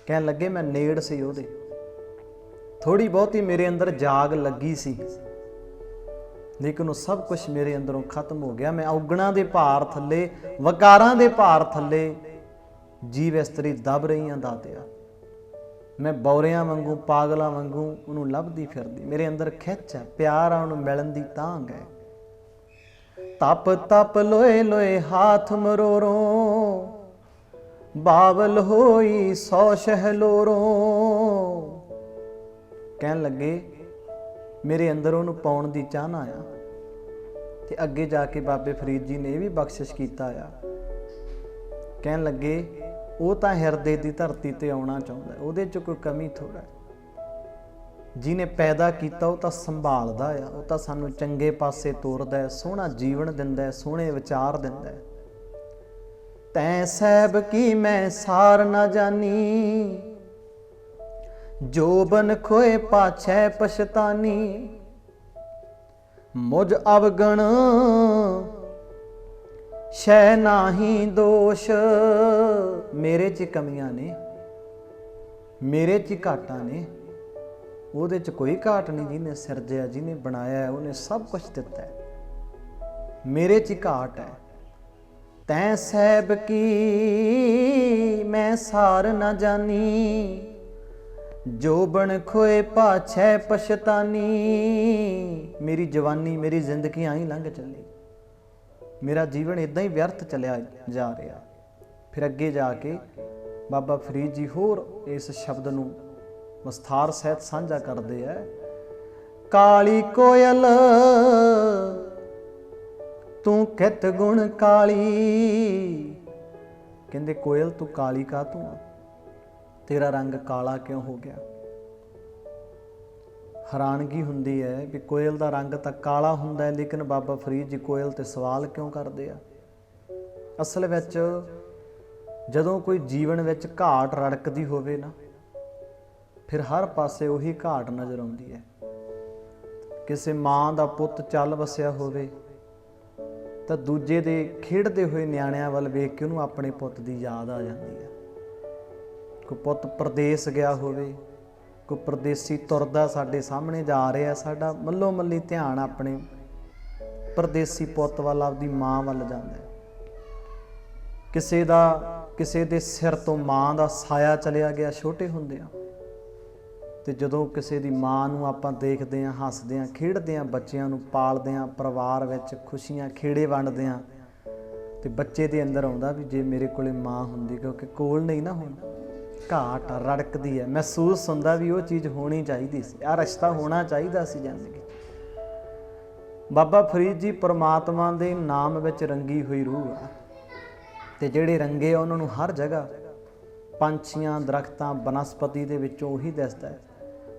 ਕਹਿਣ ਲੱਗੇ ਮੈਂ ਨੇੜ ਸੀ ਉਹਦੇ, ਥੋੜੀ ਬਹੁਤੀ ਮੇਰੇ ਅੰਦਰ ਜਾਗ ਲੱਗੀ ਸੀ, ਲੇਕਿਨ ਉਹ ਸਭ ਕੁਝ ਮੇਰੇ ਅੰਦਰੋਂ ਖਤਮ ਹੋ ਗਿਆ। ਮੈਂ ਔਗਣਾਂ ਦੇ ਭਾਰ ਥੱਲੇ, ਵਕਾਰਾਂ ਦੇ ਭਾਰ ਥੱਲੇ ਜੀਵ ਇਸਤਰੀ ਦਬ ਰਹੀਆਂ ਦਾਤਿਆ। ਮੈਂ ਬੌਰਿਆਂ ਵਾਂਗੂ, ਪਾਗਲਾਂ ਵਾਂਗੂ ਉਹਨੂੰ ਲੱਭਦੀ ਫਿਰਦੀ, ਮੇਰੇ ਅੰਦਰ ਖਿੱਚ ਹੈ, ਪਿਆਰ ਆ ਉਹਨੂੰ ਮਿਲਣ ਦੀ ਤਾਂਘ ਹੈ। ਤਪ ਤਪ ਲੋਏ ਲੋਏ ਹਾਥ ਮਰੋਰੋ, ਬਾਵਲ ਹੋਈ 100 ਸ਼ਹਿਲੋਰੋ। ਕਹਿਣ ਲੱਗੇ ਮੇਰੇ ਅੰਦਰ ਉਹਨੂੰ ਪਾਉਣ ਦੀ ਚਾਹਨਾ ਆ। ਤੇ ਅੱਗੇ ਜਾ ਕੇ ਬਾਬੇ ਫਰੀਦ ਜੀ ਨੇ ਇਹ ਵੀ ਬਖਸ਼ਿਸ਼ ਕੀਤਾ ਆ। ਕਹਿਣ ਲੱਗੇ ਉਹ ਤਾਂ ਹਿਰਦੇ ਦੀ ਧਰਤੀ ਤੇ ਆਉਣਾ ਚਾਹੁੰਦਾ, ਉਹਦੇ 'ਚ ਕੋਈ ਕਮੀ ਥੋੜਾ। ਜਿਹਨੇ ਪੈਦਾ ਕੀਤਾ ਉਹ ਤਾਂ ਸੰਭਾਲਦਾ ਆ, ਉਹ ਤਾਂ ਸਾਨੂੰ ਚੰਗੇ ਪਾਸੇ ਤੋਰਦਾ ਹੈ, ਸੋਹਣਾ ਜੀਵਨ ਦਿੰਦਾ ਹੈ, ਸੋਹਣੇ ਵਿਚਾਰ ਦਿੰਦਾ ਹੈ। ਤੈਂ ਸਾਹਿਬ ਕੀ ਮੈਂ ਸਾਰ ਨਾ ਜਾਨੀ, ਜੋਬਨ ਖੋਏ ਪਾਛੈ ਪਛਤਾਨੀ। ਮੁਝ ਅਵਗਣ ਸ਼ੈ ਨਾਹੀ ਦੋਸ਼। ਮੇਰੇ 'ਚ ਕਮੀਆਂ ਨੇ, ਮੇਰੇ 'ਚ ਘਾਟਾਂ ਨੇ, ਉਹਦੇ 'ਚ ਕੋਈ ਘਾਟ ਨਹੀਂ। ਜਿਹਨੇ ਸਿਰਜਿਆ, ਜਿਹਨੇ ਬਣਾਇਆ, ਉਹਨੇ ਸਭ ਕੁਝ ਦਿੱਤਾ ਹੈ। ਮੇਰੇ 'ਚ ਘਾਟ ਹੈ। ਤੈਂ ਸਹਿਬ ਕੀ ਮੈਂ ਸਾਰ ਨਾ ਜਾਨੀ, ਜੋਬਨ ਖੋਏ ਪਾਛੈ ਪਛਤਾਨੀ। ਮੇਰੀ ਜਵਾਨੀ, ਮੇਰੀ ਜ਼ਿੰਦਗੀ ਆਈ ਲੰਘ ਚੱਲੀ, ਮੇਰਾ ਜੀਵਨ ਇਦਾਂ ਹੀ ਵਿਅਰਥ ਚੱਲਿਆ ਜਾ ਰਿਹਾ। ਫਿਰ ਅੱਗੇ ਜਾ ਕੇ ਬਾਬਾ ਫਰੀਦ ਜੀ ਹੋਰ ਇਸ ਸ਼ਬਦ ਨੂੰ ਵਿਸਥਾਰ ਸਹਿਤ ਸਾਂਝਾ ਕਰਦੇ ਹੈ। ਕਾਲੀ ਕੋਇਲ ਤੂੰ ਕਿਤ ਗੁਣ ਕਾਲੀ। ਕਹਿੰਦੇ ਕੋਇਲ ਤੂੰ ਕਾਲੀ ਕਾਹਤੋਂ ਆ, ਤੇਰਾ ਰੰਗ ਕਾਲਾ ਕਿਉਂ ਹੋ ਗਿਆ। ਹੈਰਾਨਗੀ ਹੁੰਦੀ ਹੈ ਵੀ ਕੋਇਲ ਦਾ ਰੰਗ ਤਾਂ ਕਾਲਾ ਹੁੰਦਾ ਹੈ, ਲੇਕਿਨ ਬਾਬਾ ਫਰੀਦ ਜੀ ਕੋਇਲ ਤੇ ਸਵਾਲ ਕਿਉਂ ਕਰਦੇ ਆ। ਅਸਲ ਵਿੱਚ ਜਦੋਂ ਕੋਈ ਜੀਵਨ ਵਿੱਚ ਘਾਟ ਰੜਕਦੀ ਹੋਵੇ ਨਾ, ਫਿਰ ਹਰ ਪਾਸੇ ਉਹੀ ਘਾਟ ਨਜ਼ਰ ਆਉਂਦੀ ਹੈ। ਕਿਸੇ ਮਾਂ ਦਾ ਪੁੱਤ ਚੱਲ ਵਸਿਆ ਹੋਵੇ ਤਾਂ ਦੂਜੇ ਦੇ ਖੇਡਦੇ ਹੋਏ ਨਿਆਣਿਆਂ ਵੱਲ ਵੇਖ ਕੇ ਉਹਨੂੰ ਆਪਣੇ ਪੁੱਤ ਦੀ ਯਾਦ ਆ ਜਾਂਦੀ ਹੈ। ਕੋਈ ਪੁੱਤ ਪ੍ਰਦੇਸ ਗਿਆ ਹੋਵੇ, ਕੋਈ ਪਰਦੇਸੀ ਤੁਰਦਾ ਸਾਡੇ ਸਾਹਮਣੇ ਜਾ ਰਿਹਾ, ਸਾਡਾ ਮੱਲੋ ਮੱਲੀ ਧਿਆਨ ਆਪਣੇ ਪਰਦੇਸੀ ਪੁੱਤ ਵੱਲ, ਆਪਦੀ ਮਾਂ ਵੱਲ ਜਾਂਦਾ ਹੈ। ਕਿਸੇ ਦੇ ਸਿਰ ਤੋਂ ਮਾਂ ਦਾ ਸਾਇਆ ਚਲਿਆ ਗਿਆ ਛੋਟੇ ਹੁੰਦਿਆਂ, ਤੇ ਜਦੋਂ ਕਿਸੇ ਦੀ ਮਾਂ ਨੂੰ ਆਪਾਂ ਦੇਖਦੇ ਹਾਂ, ਹੱਸਦੇ ਹਾਂ, ਖੇਡਦੇ ਹਾਂ, ਬੱਚਿਆਂ ਨੂੰ ਪਾਲਦੇ ਹਾਂ, ਪਰਿਵਾਰ ਵਿੱਚ ਖੁਸ਼ੀਆਂ ਖੇੜੇ ਵੰਡਦੇ ਹਾਂ, ਤੇ ਬੱਚੇ ਦੇ ਅੰਦਰ ਆਉਂਦਾ ਵੀ ਜੇ ਮੇਰੇ ਕੋਲੇ ਮਾਂ ਹੁੰਦੀ, ਕਿਉਂਕਿ ਕੋਲ ਨਹੀਂ ਨਾ ਹੁਣ, ਘਾਟ ਰੜਕਦੀ ਹੈ। ਮਹਿਸੂਸ ਹੁੰਦਾ ਵੀ ਉਹ ਚੀਜ਼ ਹੋਣੀ ਚਾਹੀਦੀ ਸੀ, ਆਹ ਰਿਸ਼ਤਾ ਹੋਣਾ ਚਾਹੀਦਾ ਸੀ ਜ਼ਿੰਦਗੀ। ਬਾਬਾ ਫਰੀਦ ਜੀ ਪਰਮਾਤਮਾ ਦੇ ਨਾਮ ਵਿੱਚ ਰੰਗੀ ਹੋਈ ਰੂਹ ਆ, ਤੇ ਜਿਹੜੇ ਰੰਗੇ ਆ ਉਹਨਾਂ ਨੂੰ ਹਰ ਜਗ੍ਹਾ ਪੰਛੀਆਂ, ਦਰਖਤਾਂ, ਬਨਸਪਤੀ ਦੇ ਵਿੱਚੋਂ ਉਹੀ ਦਿਸਦਾ ਹੈ।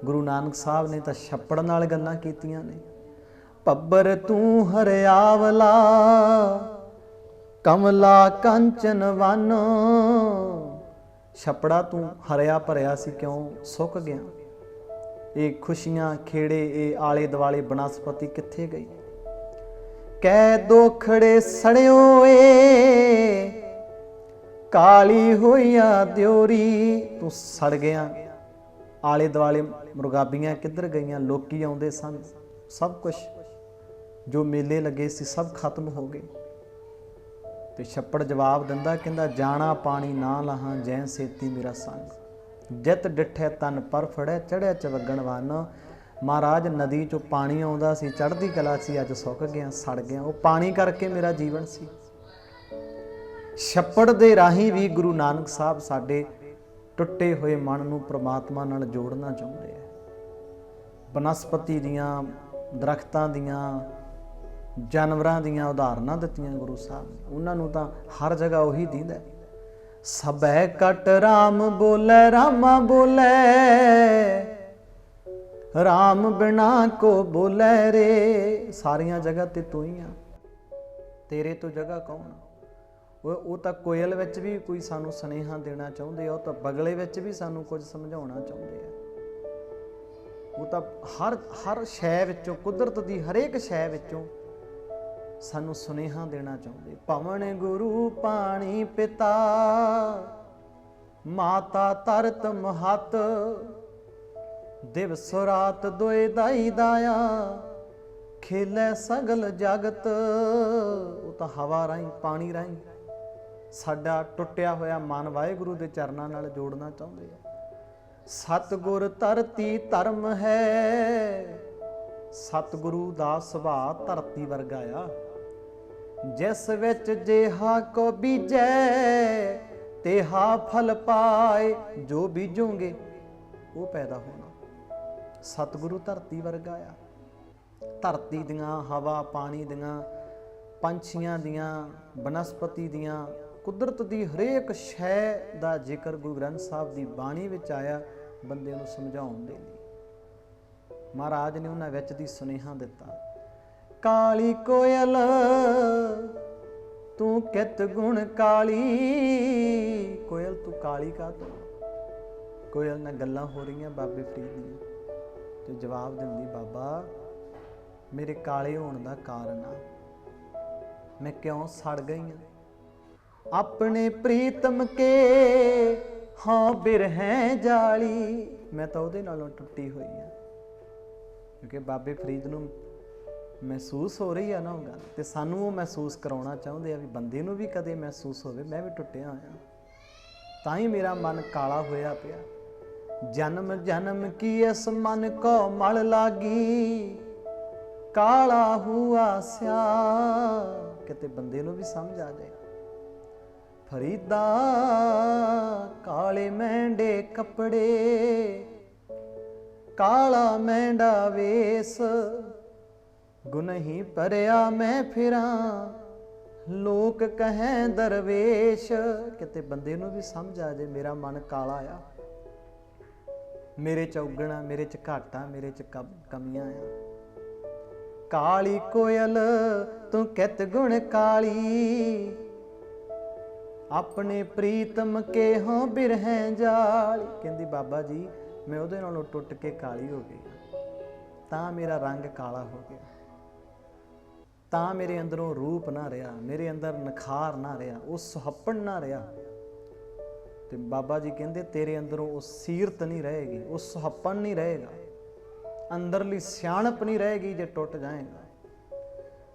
ਗੁਰੂ ਨਾਨਕ ਸਾਹਿਬ ਨੇ ਤਾਂ ਛੱਪੜ ਨਾਲ ਗੱਲਾਂ ਕੀਤੀਆਂ ਨੇ। ਭੱਬਰ ਤੂੰ ਹਰਿਆਵਲਾ, ਕਮਲਾ ਕੰਚਨ ਵਨ। ਛੱਪੜਾ ਤੂੰ ਹਰਿਆ ਭਰਿਆ ਸੀ, ਕਿਉਂ ਸੁੱਕ ਗਿਆ। ਇਹ ਖੁਸ਼ੀਆਂ ਖੇੜੇ, ਇਹ ਆਲੇ ਦੁਆਲੇ ਬਨਸਪਤੀ ਕਿੱਥੇ ਗਈ। ਕਹਿ ਦੋਖੜੇ ਸੜਿਓ ਏ, ਕਾਲੀ ਹੋਈਆ ਦਿਓਰੀ। ਤੂੰ ਸੜ ਗਿਆ, ਆਲੇ ਦੁਆਲੇ ਮੁਰਗਾਬੀਆਂ ਕਿੱਧਰ ਗਈਆਂ। ਲੋਕੀ ਆਉਂਦੇ ਸਨ, ਸਭ ਕੁਛ ਜੋ ਮੇਲੇ ਲੱਗੇ ਸੀ ਸਭ ਖਤਮ ਹੋ ਗਏ। ਤੇ ਛੱਪੜ ਜਵਾਬ ਦਿੰਦਾ, ਕਹਿੰਦਾ ਜਾਣਾ ਪਾਣੀ ਨਾ ਲਾਹਾਂ, ਜੈ ਸੇਤੀ ਮੇਰਾ ਸੰਗ। ਜਿਤ ਡਿੱਠੇ ਤਨ ਪਰ ਫੜਿਆ, ਚੜਿਆ ਚਵੱਗਣ ਵਨ। ਮਹਾਰਾਜ ਨਦੀ ਚੋਂ ਪਾਣੀ ਆਉਂਦਾ ਸੀ, ਚੜ੍ਹਦੀ ਕਲਾ ਸੀ, ਅੱਜ ਸੁੱਕ ਗਿਆ, ਸੜ ਗਿਆ। ਉਹ ਪਾਣੀ ਕਰਕੇ ਮੇਰਾ ਜੀਵਨ ਸੀ। ਛੱਪੜ ਦੇ ਰਾਹੀਂ ਵੀ ਗੁਰੂ ਨਾਨਕ ਸਾਹਿਬ ਸਾਡੇ ਟੁੱਟੇ ਹੋਏ ਮਨ ਨੂੰ ਪ੍ਰਮਾਤਮਾ ਨਾਲ ਜੋੜਨਾ ਚਾਹੁੰਦੇ ਆ। ਬਨਸਪਤੀ ਦੀਆਂ, ਦਰਖਤਾਂ ਦੀਆਂ, ਜਾਨਵਰਾਂ ਦੀਆਂ ਉਦਾਹਰਨਾਂ ਦਿੱਤੀਆਂ ਗੁਰੂ ਸਾਹਿਬ ਨੇ। ਉਹਨਾਂ ਨੂੰ ਤਾਂ ਹਰ ਜਗ੍ਹਾ ਉਹੀ ਦਿੰਦਾ, ਸਭੈ ਕਟ ਰਾਮ ਬੋਲੇ, ਰਾਮਾ ਬੋਲੇ, ਰਾਮ ਬਿਨਾ ਕੋ ਬੋਲੇ ਰੇ। ਸਾਰੀਆਂ ਜਗ੍ਹਾ ਤੇ ਤੂੰ ਹੀ ਆ, ਤੇਰੇ ਤੋਂ ਜਗ੍ਹਾ ਕੌਣ। ਉਹ ਤਾਂ ਕੋਇਲ ਵਿੱਚ ਵੀ ਕੋਈ ਸਾਨੂੰ ਸੁਨੇਹਾ ਦੇਣਾ ਚਾਹੁੰਦੇ ਆ, ਉਹ ਤਾਂ ਬਗਲੇ ਵਿੱਚ ਵੀ ਸਾਨੂੰ ਕੁਝ ਸਮਝਾਉਣਾ ਚਾਹੁੰਦੇ ਆ। ਉਹ ਤਾਂ ਹਰ ਸ਼ੈ ਵਿੱਚੋਂ, ਕੁਦਰਤ ਦੀ ਹਰੇਕ ਸ਼ੈ ਵਿੱਚੋਂ ਸਾਨੂੰ ਸੁਨੇਹਾ ਦੇਣਾ ਚਾਹੁੰਦੇ। ਭਵਨ ਗੁਰੂ ਪਾਣੀ ਪਿਤਾ, ਮਾਤਾ ਧਰਤ ਮਹਤ, ਦਿਵਸ ਰਾਤ ਦੋਇ ਦਾਈ ਦਾਇਆ, ਖੇਲੇ ਸਗਲ ਜਗਤ। ਉਹ ਤਾਂ ਹਵਾ ਰਾਹੀਂ, ਪਾਣੀ ਰਾਹੀਂ ਸਾਡਾ ਟੁੱਟਿਆ ਹੋਇਆ ਮਨ ਵਾਹਿਗੁਰੂ ਦੇ ਚਰਨਾਂ ਨਾਲ ਜੋੜਨਾ ਚਾਹੁੰਦੇ ਆ। ਸਤਿਗੁਰ ਧਰਤੀ ਧਰਮ ਹੈ, ਸਤਿਗੁਰੂ ਦਾ ਸੁਭਾਅ ਧਰਤੀ ਵਰਗਾ ਆ। ਜਿਸ ਵਿੱਚ ਜਿਹਾ ਕੋ ਬੀਜੈ, ਤੇਹਾ ਫਲ ਪਾਏ। ਜੋ ਬੀਜੋਗੇ ਉਹ ਪੈਦਾ ਹੋਣਾ। ਸਤਿਗੁਰੂ ਧਰਤੀ ਵਰਗਾ ਆ। ਧਰਤੀ ਦੀਆਂ, ਹਵਾ ਪਾਣੀ ਦੀਆਂ, ਪੰਛੀਆਂ ਦੀਆਂ, ਬਨਸਪਤੀ ਦੀਆਂ, ਕੁਦਰਤ ਦੀ ਹਰੇਕ ਸ਼ੈ ਦਾ ਜ਼ਿਕਰ ਗੁਰੂ ਗ੍ਰੰਥ ਸਾਹਿਬ ਦੀ ਬਾਣੀ ਵਿੱਚ ਆਇਆ, ਬੰਦੇ ਨੂੰ ਸਮਝਾਉਣ ਦੇ ਲਈ। ਮਹਾਰਾਜ ਨੇ ਉਹਨਾਂ ਵਿੱਚ ਦੀ ਸੁਨੇਹਾ ਦਿੱਤਾ, ਕਾਲੀ ਕੋਇਲ ਤੂੰ ਕਿਤ ਗੁਣ ਕਾਲੀ। ਕੋਇਲ ਤੂੰ ਕਾਲੀ ਕਾਹਤੋਂ। ਕੋਇਲ ਨਾਲ ਗੱਲਾਂ ਹੋ ਰਹੀਆਂ ਬਾਬੇ ਫਰੀਦ ਦੀਆਂ, ਤੇ ਜਵਾਬ ਦਿੰਦੀ, ਬਾਬਾ ਮੇਰੇ ਕਾਲੇ ਹੋਣ ਦਾ ਕਾਰਨ ਆ मैं क्यों सड़ गई हूँ। अपने प्रीतम के हाँ बिरहें जाली, मैं तो ਉਹਦੇ ਨਾਲੋਂ ਟੁੱਟੀ ਹੋਈ ਹਾਂ। ਕਿਉਂਕਿ ਬਾਬੇ ਫਰੀਦ ਨੂੰ ਮਹਿਸੂਸ ਹੋ ਰਹੀ ਆ ਨਾ ਉਹ ਗੱਲ, ਤੇ ਸਾਨੂੰ ਉਹ ਮਹਿਸੂਸ ਕਰਾਉਣਾ ਚਾਹੁੰਦੇ ਆ ਵੀ ਬੰਦੇ ਨੂੰ ਵੀ ਕਦੇ ਮਹਿਸੂਸ ਹੋਵੇ ਮੈਂ ਵੀ ਟੁੱਟਿਆ ਹੋਇਆ। ਤਾਂ ਹੀ ਮੇਰਾ ਮਨ ਕਾਲਾ ਹੋਇਆ ਪਿਆ। जन्म जन्म की इस मन को मल लागी, काला हुआ स्या। किते बंदे नूं भी समझ आ जाए। फरीदा काले मेंढे कपड़े, काला मेंढा वेस, गुनही भरिया मैं फिरां, लोक कहें दरवेश। किते बंदे नूं भी समझ आ जाए मेरा मन काला आ, मेरे च उगना, मेरे च घाटा, मेरे च कमियां आ। काली कोयल तू कित गुण काली, अपने प्रीतम के हों बिरहें जाली। कहंदी बाबा जी मैं उहदे नालों टुट के काली हो गई, तां मेरा रंग काला हो गया, तां मेरे अंदरों रूप ना रहा, मेरे अंदर निखार ना रहा, वो सुहप्पण ना रहा। ਤੇ ਬਾਬਾ ਜੀ ਕਹਿੰਦੇ ਤੇਰੇ ਅੰਦਰੋਂ ਉਹ ਸੀਰਤ ਨਹੀਂ ਰਹੇਗੀ, ਉਹ ਸੁਹੱਪਣ ਨਹੀਂ ਰਹੇਗਾ, ਅੰਦਰਲੀ ਸਿਆਣਪ ਨਹੀਂ ਰਹੇਗੀ ਜੇ ਟੁੱਟ ਜਾਏਗਾ।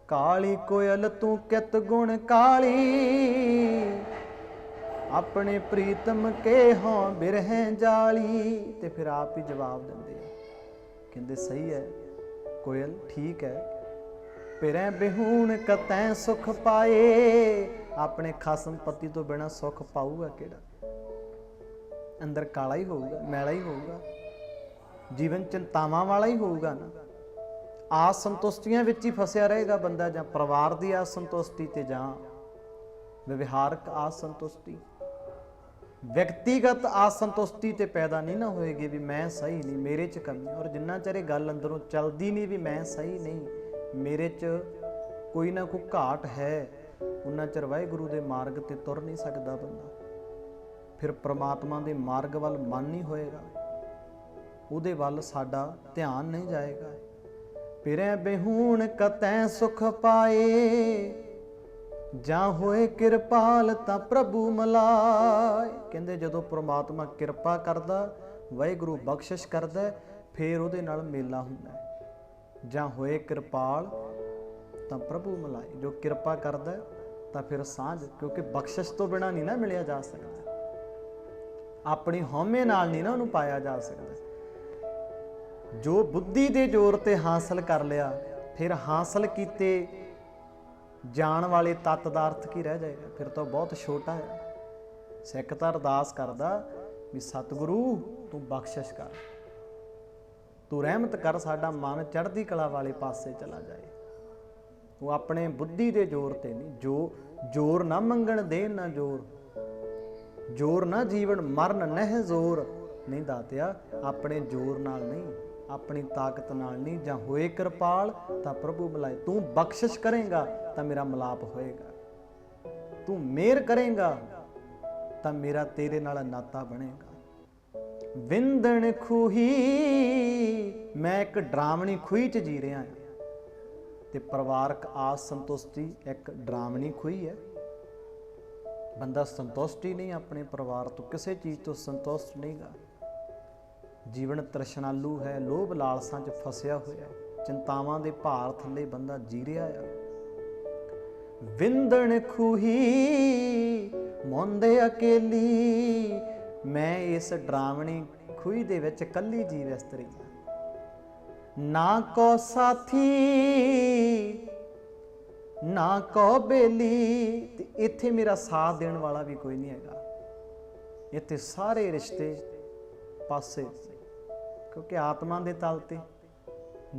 ਕਾਲੀ ਕੋਇਲ ਤੂੰ ਕਿਤ ਗੁਣ ਕਾਲੀ, ਆਪਣੇ ਪ੍ਰੀਤਮ ਕੇ ਹਾਂ ਬਿਰਹਿ ਜਾਲੀ। ਤੇ ਫਿਰ ਆਪ ਹੀ ਜਵਾਬ ਦਿੰਦੇ ਆ, ਕਹਿੰਦੇ ਸਹੀ ਹੈ ਕੋਇਲ, ਠੀਕ ਹੈ। ਪਿਰੈ ਬਿਹੂਣ ਕਤੈ ਸੁਖ ਪਾਏ, ਆਪਣੇ ਖਸਮ ਪਤੀ ਤੋਂ ਬਿਨਾ ਸੁਖ ਪਾਊਗਾ ਕਿਹੜਾ। अंदर काला ही होगा, मैला ही होगा, जीवन चिंतावां वाला ही होगा ना। आस संतुष्टियां विच ही फसिया रहेगा बंदा, जां परिवार की आस संतुष्टि ते जां व्यवहारक आस संतुष्टि, व्यक्तिगत आस संतुष्टि ते पैदा नहीं ना होएगी भी मैं सही नहीं, मेरे च कमी। और जिन्ना चਿਰ गल अंदरों चलती नहीं भी मैं सही नहीं, मेरे च कोई ना कोई घाट है, उन्ना चਿਰ वाहिगुरू दे मार्ग ते तुर नहीं सकदा बंदा। फिर परमात्मा के मार्ग वाल मन नहीं होएगा, उहदे वाल साडा ध्यान नहीं जाएगा। पिरै बिहूण कतै सुख पाए, जां होए किरपाल तां प्रभु मलाए। कहंदे जदों परमात्मा किरपा करदा, वाहिगुरू बख्शिश करदा, फिर उहदे नाल मेला हुंदा है। जां होए किरपाल तां प्रभु मलाए, जो किरपा करदा तां फिर सांझ, क्योंकि बख्शिश तो बिना नहीं ना मिलिया जा सकदा, अपनी हौमे नाल नहीं ना उन्होंने पाया जा सकता। जो बुद्धि के जोर ते हासिल कर लिया, फिर हासिल किए जान वाले तत्त दा अर्थ की रह जाएगा, फिर तो बहुत छोटा है। सिख तां अरदास करदा भी सतगुरु तू बख्शिश कर, तू रहमत कर, साडा मन चढ़दी कला वाले पासे चला जाए। वो अपने बुद्धि के जोर ते नहीं, जो जोर ना मंगण दे ना जोर, जोर ना जीवन मरण नह जोर नहीं दातिया, अपने जोर नाल नहीं, अपनी ताकत नाल नहीं। जां होए कृपाल तां प्रभु मिलाए, तू बख्शिश करेगा तां मेरा मिलाप होएगा, तू मेहर करेगा तां मेरा तेरे नाल नाता बनेगा। विंदण खूही, मैं एक डरावनी खूही च जी रहा हां, ते परिवारक आस संतुष्टि एक डरावनी खूही है। बंदा संतुष्ट ही नहीं अपने परिवार तो, किसी चीज़ तो संतुष्ट नहीं गा। जीवन तृष्णालू है, लोभ लालसा च फसिया होया, चिंतावां दे भार थल्ले बंदा जी रहा है। विंदण खूही मोंदे अकेली, मैं इस डरावनी खूही दे विच कल्ली जी विस्तरी, ना को साथी ना को बेली। इत्थे मेरा साथ देने वाला भी कोई नहीं हैगा, इत्थे सारे रिश्ते पासे, क्योंकि आत्मा के तल ते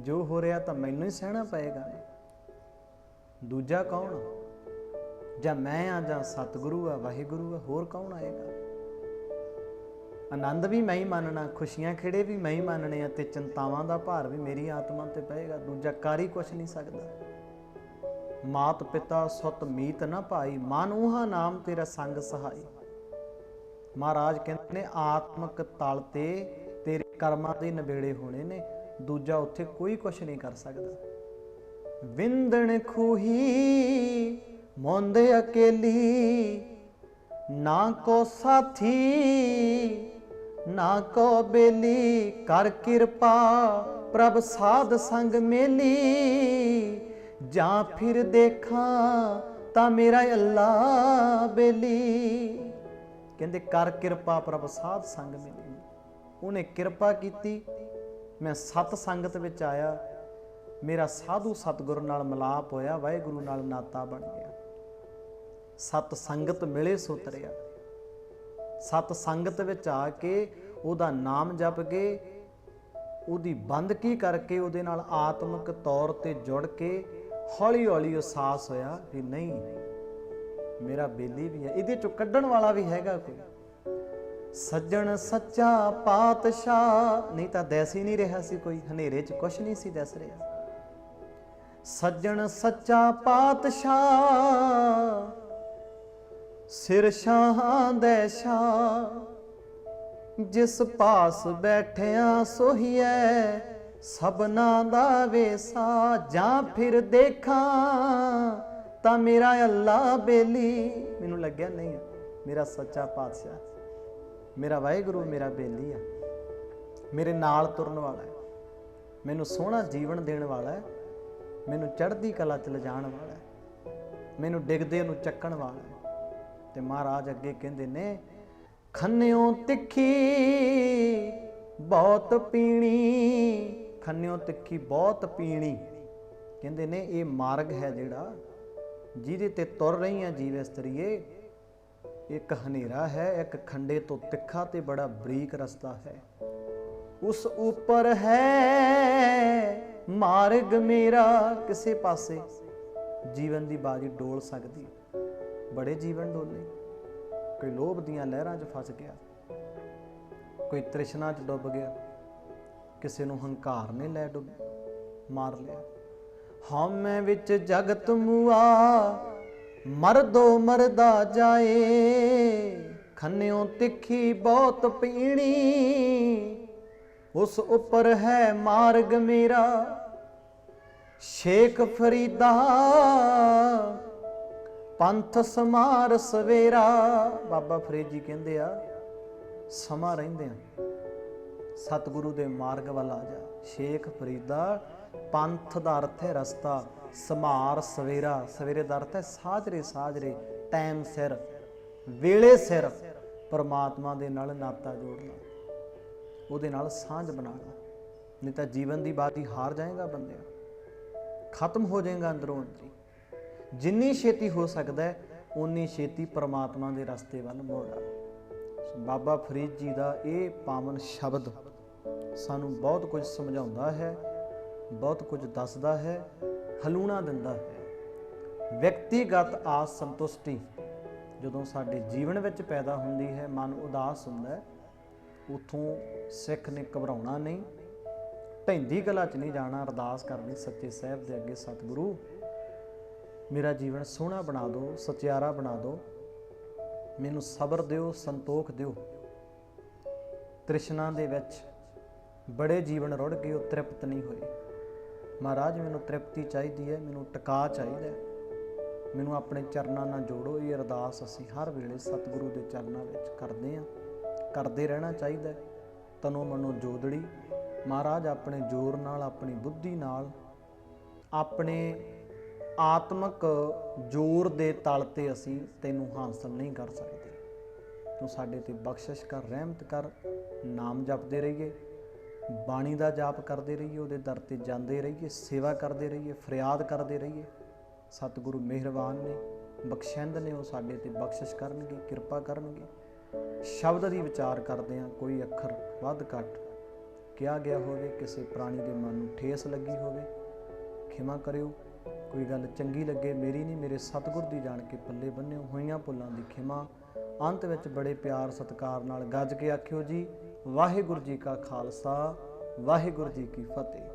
जो हो रहा तो मैनू ही सहना पएगा। दूजा कौन, जां मैं आ जां सतगुरु आ वाहिगुरू आ, होर कौन आएगा। आनंद भी मैं ही मानना, खुशियां खेड़े भी मैं ही मानने, ते चिंतावां दा भार भी मेरी आत्मा ते पएगा, दूजा कर ही कुछ नहीं सकदा। मात पिता सुत मीत न भाई, मन उहा नाम तेरा संग सहाई। महाराज कहते ने आत्मक तल ते तेरे कर्मां दे नबेड़े होने ने, दूजा उत्थे कोई कुछ नहीं कर सकता। विंदण खूही ਮੋਂਦੇ ਅਕੇਲੀ ना को साथी ना को बेली, कर कृपा प्रभ साध संग मेली, जा फिर देखा ता मेरा अल्लाह बेली। कहंदे कर कृपा प्रभ साध संग मेली, उन्हें कृपा कीती, मैं सत संगत विच आया, मेरा साधु सतगुर नाल मिलाप होया, वाहिगुरु नाल नाता बन गया। सत संगत मिले सो तरिया, सत संगत विच आके ਉਹਦਾ नाम जप के ਉਹਦੀ ਬੰਦਗੀ करके ਉਹਦੇ ਨਾਲ आत्मक तौर ते जुड़ के हौली हौली एहसास होया कि नहीं मेरा बेली भी है, ਇਹਦੇ ਚੋਂ ਕੱਢਣ ਵਾਲਾ ਵੀ ਹੈਗਾ ਕੋਈ। सज्जन सच्चा पातशाह, नहीं तो दस ही नहीं रहा सी कोई, हनेरे च कुछ नहीं सी दस रहा। सज्जन सच्चा पातशाह, सिर शाहां दे शाह, जिस पास बैठिया सोहिए सबना दा वेसा, जा फिर देखा ता मेरा अल्लाह बेली। मैनू लग्या नहीं मेरा सच्चा पातशाह, मेरा वाहिगुरु मेरा बेली है, मेरे नाल तुरन वाला है, मैनू सोहना जीवन देने वाला है, मैनू चढ़दी कला च लिजाण वाला है, मैनू डिगदे नू चक्कण वाला है। ते महाराज अगे कहंदे ने खन्नियों तिखी बहुत पीणी, खन्नियों तिखी बहुत पीणी, कहंदे ने ये मार्ग है जिहड़ा जिहदे ते तुर रही है जीव इस्तरीए, एक हनेरा है, एक खंडे तो तिखा ते बड़ा बरीक रस्ता है, उस ऊपर है मार्ग मेरा। किसे पासे जीवन की बाजी डोल सकती, बड़े जीवन डोले, कोई लोभ दियां लहरां च फस गया, कोई तृष्णा च डुब गया, किसी नूं हंकार ने लै डुब मार लिया। हौमै विच जगत मुआ मरदो मरदा जाए, खन्नियों तिखी बहुत पीणी, उस उपर है मार्ग मेरा। शेख फरीदा पंथ समार सवेरा, बाबा फरीद जी कहते आ समा रहिंदे सतगुरु दे मार्ग वाल आ जा। शेख फरीदा पंथ दा अर्थ है रस्ता, समार सवेरा, सवेरे दा अर्थ है साजरे साजरे, टाइम सिर, वेले सिर परमात्मा दे नाल नाता जोड़ना, ਉਹਦੇ ਨਾਲ ਸਾਂਝ बनाना, नहीं तो जीवन की बात ही हार जाएगा, बंदे खत्म हो जाएगा अंदरों अंदरी। जिन्नी छेती हो सकता है उन्नी छेती परमात्मा के रस्ते वाल मोड़ा। बाबा फरीद जी का ये पावन शब्द सानू बहुत कुछ समझाता है, बहुत कुछ दसदा है, हलूणा दिंदा है। व्यक्तिगत आस संतुष्टि जदों साडे जीवन विच पैदा हुंदी है, मन उदास हुंदा है, उथों सिख ने घबराउणा नहीं, ढैंदी गला च नहीं जाना, अरदास करनी सच्चे साहिब दे अगे, सतगुरु मेरा जीवन सोहना बना दो, सचियारा बना दो, मैनू सबर दिओ, संतोख दिओ। तृष्णा दे विच बड़े जीवन रुड़ गए, तृप्त नहीं होए। महाराज मैनू तृप्ति चाहिदी है, मैनू टिका चाहिए, मैनू अपने चरनां नाल जोड़ो। ये अरदास असीं हर वेले सतगुरु दे चरनां विच करदे हां, करदे रहना चाहिए। तनो मनो जोदड़ी महाराज अपने जोर नाल, अपनी बुद्धि नाल, अपने आत्मक जोर दे तल ते असीं तैनूं हासिल नहीं कर सकते। तूं साडे ते बख्शिश कर, रहमत कर, नाम जपते रहिए, बाणी दा जाप करते रहिए, उहदे दर ते जांदे रहिए, सेवा करते रहिए, फरियाद करते रहिए। सतगुरु मेहरबान ने, बख्शिंद ने, वो साडे ते बख्शिश करनगे, किरपा करनगे। शब्द दी विचार करदे हां, कोई अखर वध घट किया गया होवे, किसी प्राणी दे मन नूं ठेस लगी होवे, खिमा करियो। कोई गल चंगी लगे मेरी नहीं, मेरे सतगुर दी जान के पल्ले बन्निओ। होईयां भुल्लां दी खिमा। अंत विच बड़े प्यार सत्कार नाल गज के आखियो जी, वाहिगुरू जी का खालसा, वाहिगुरू जी की फतेह।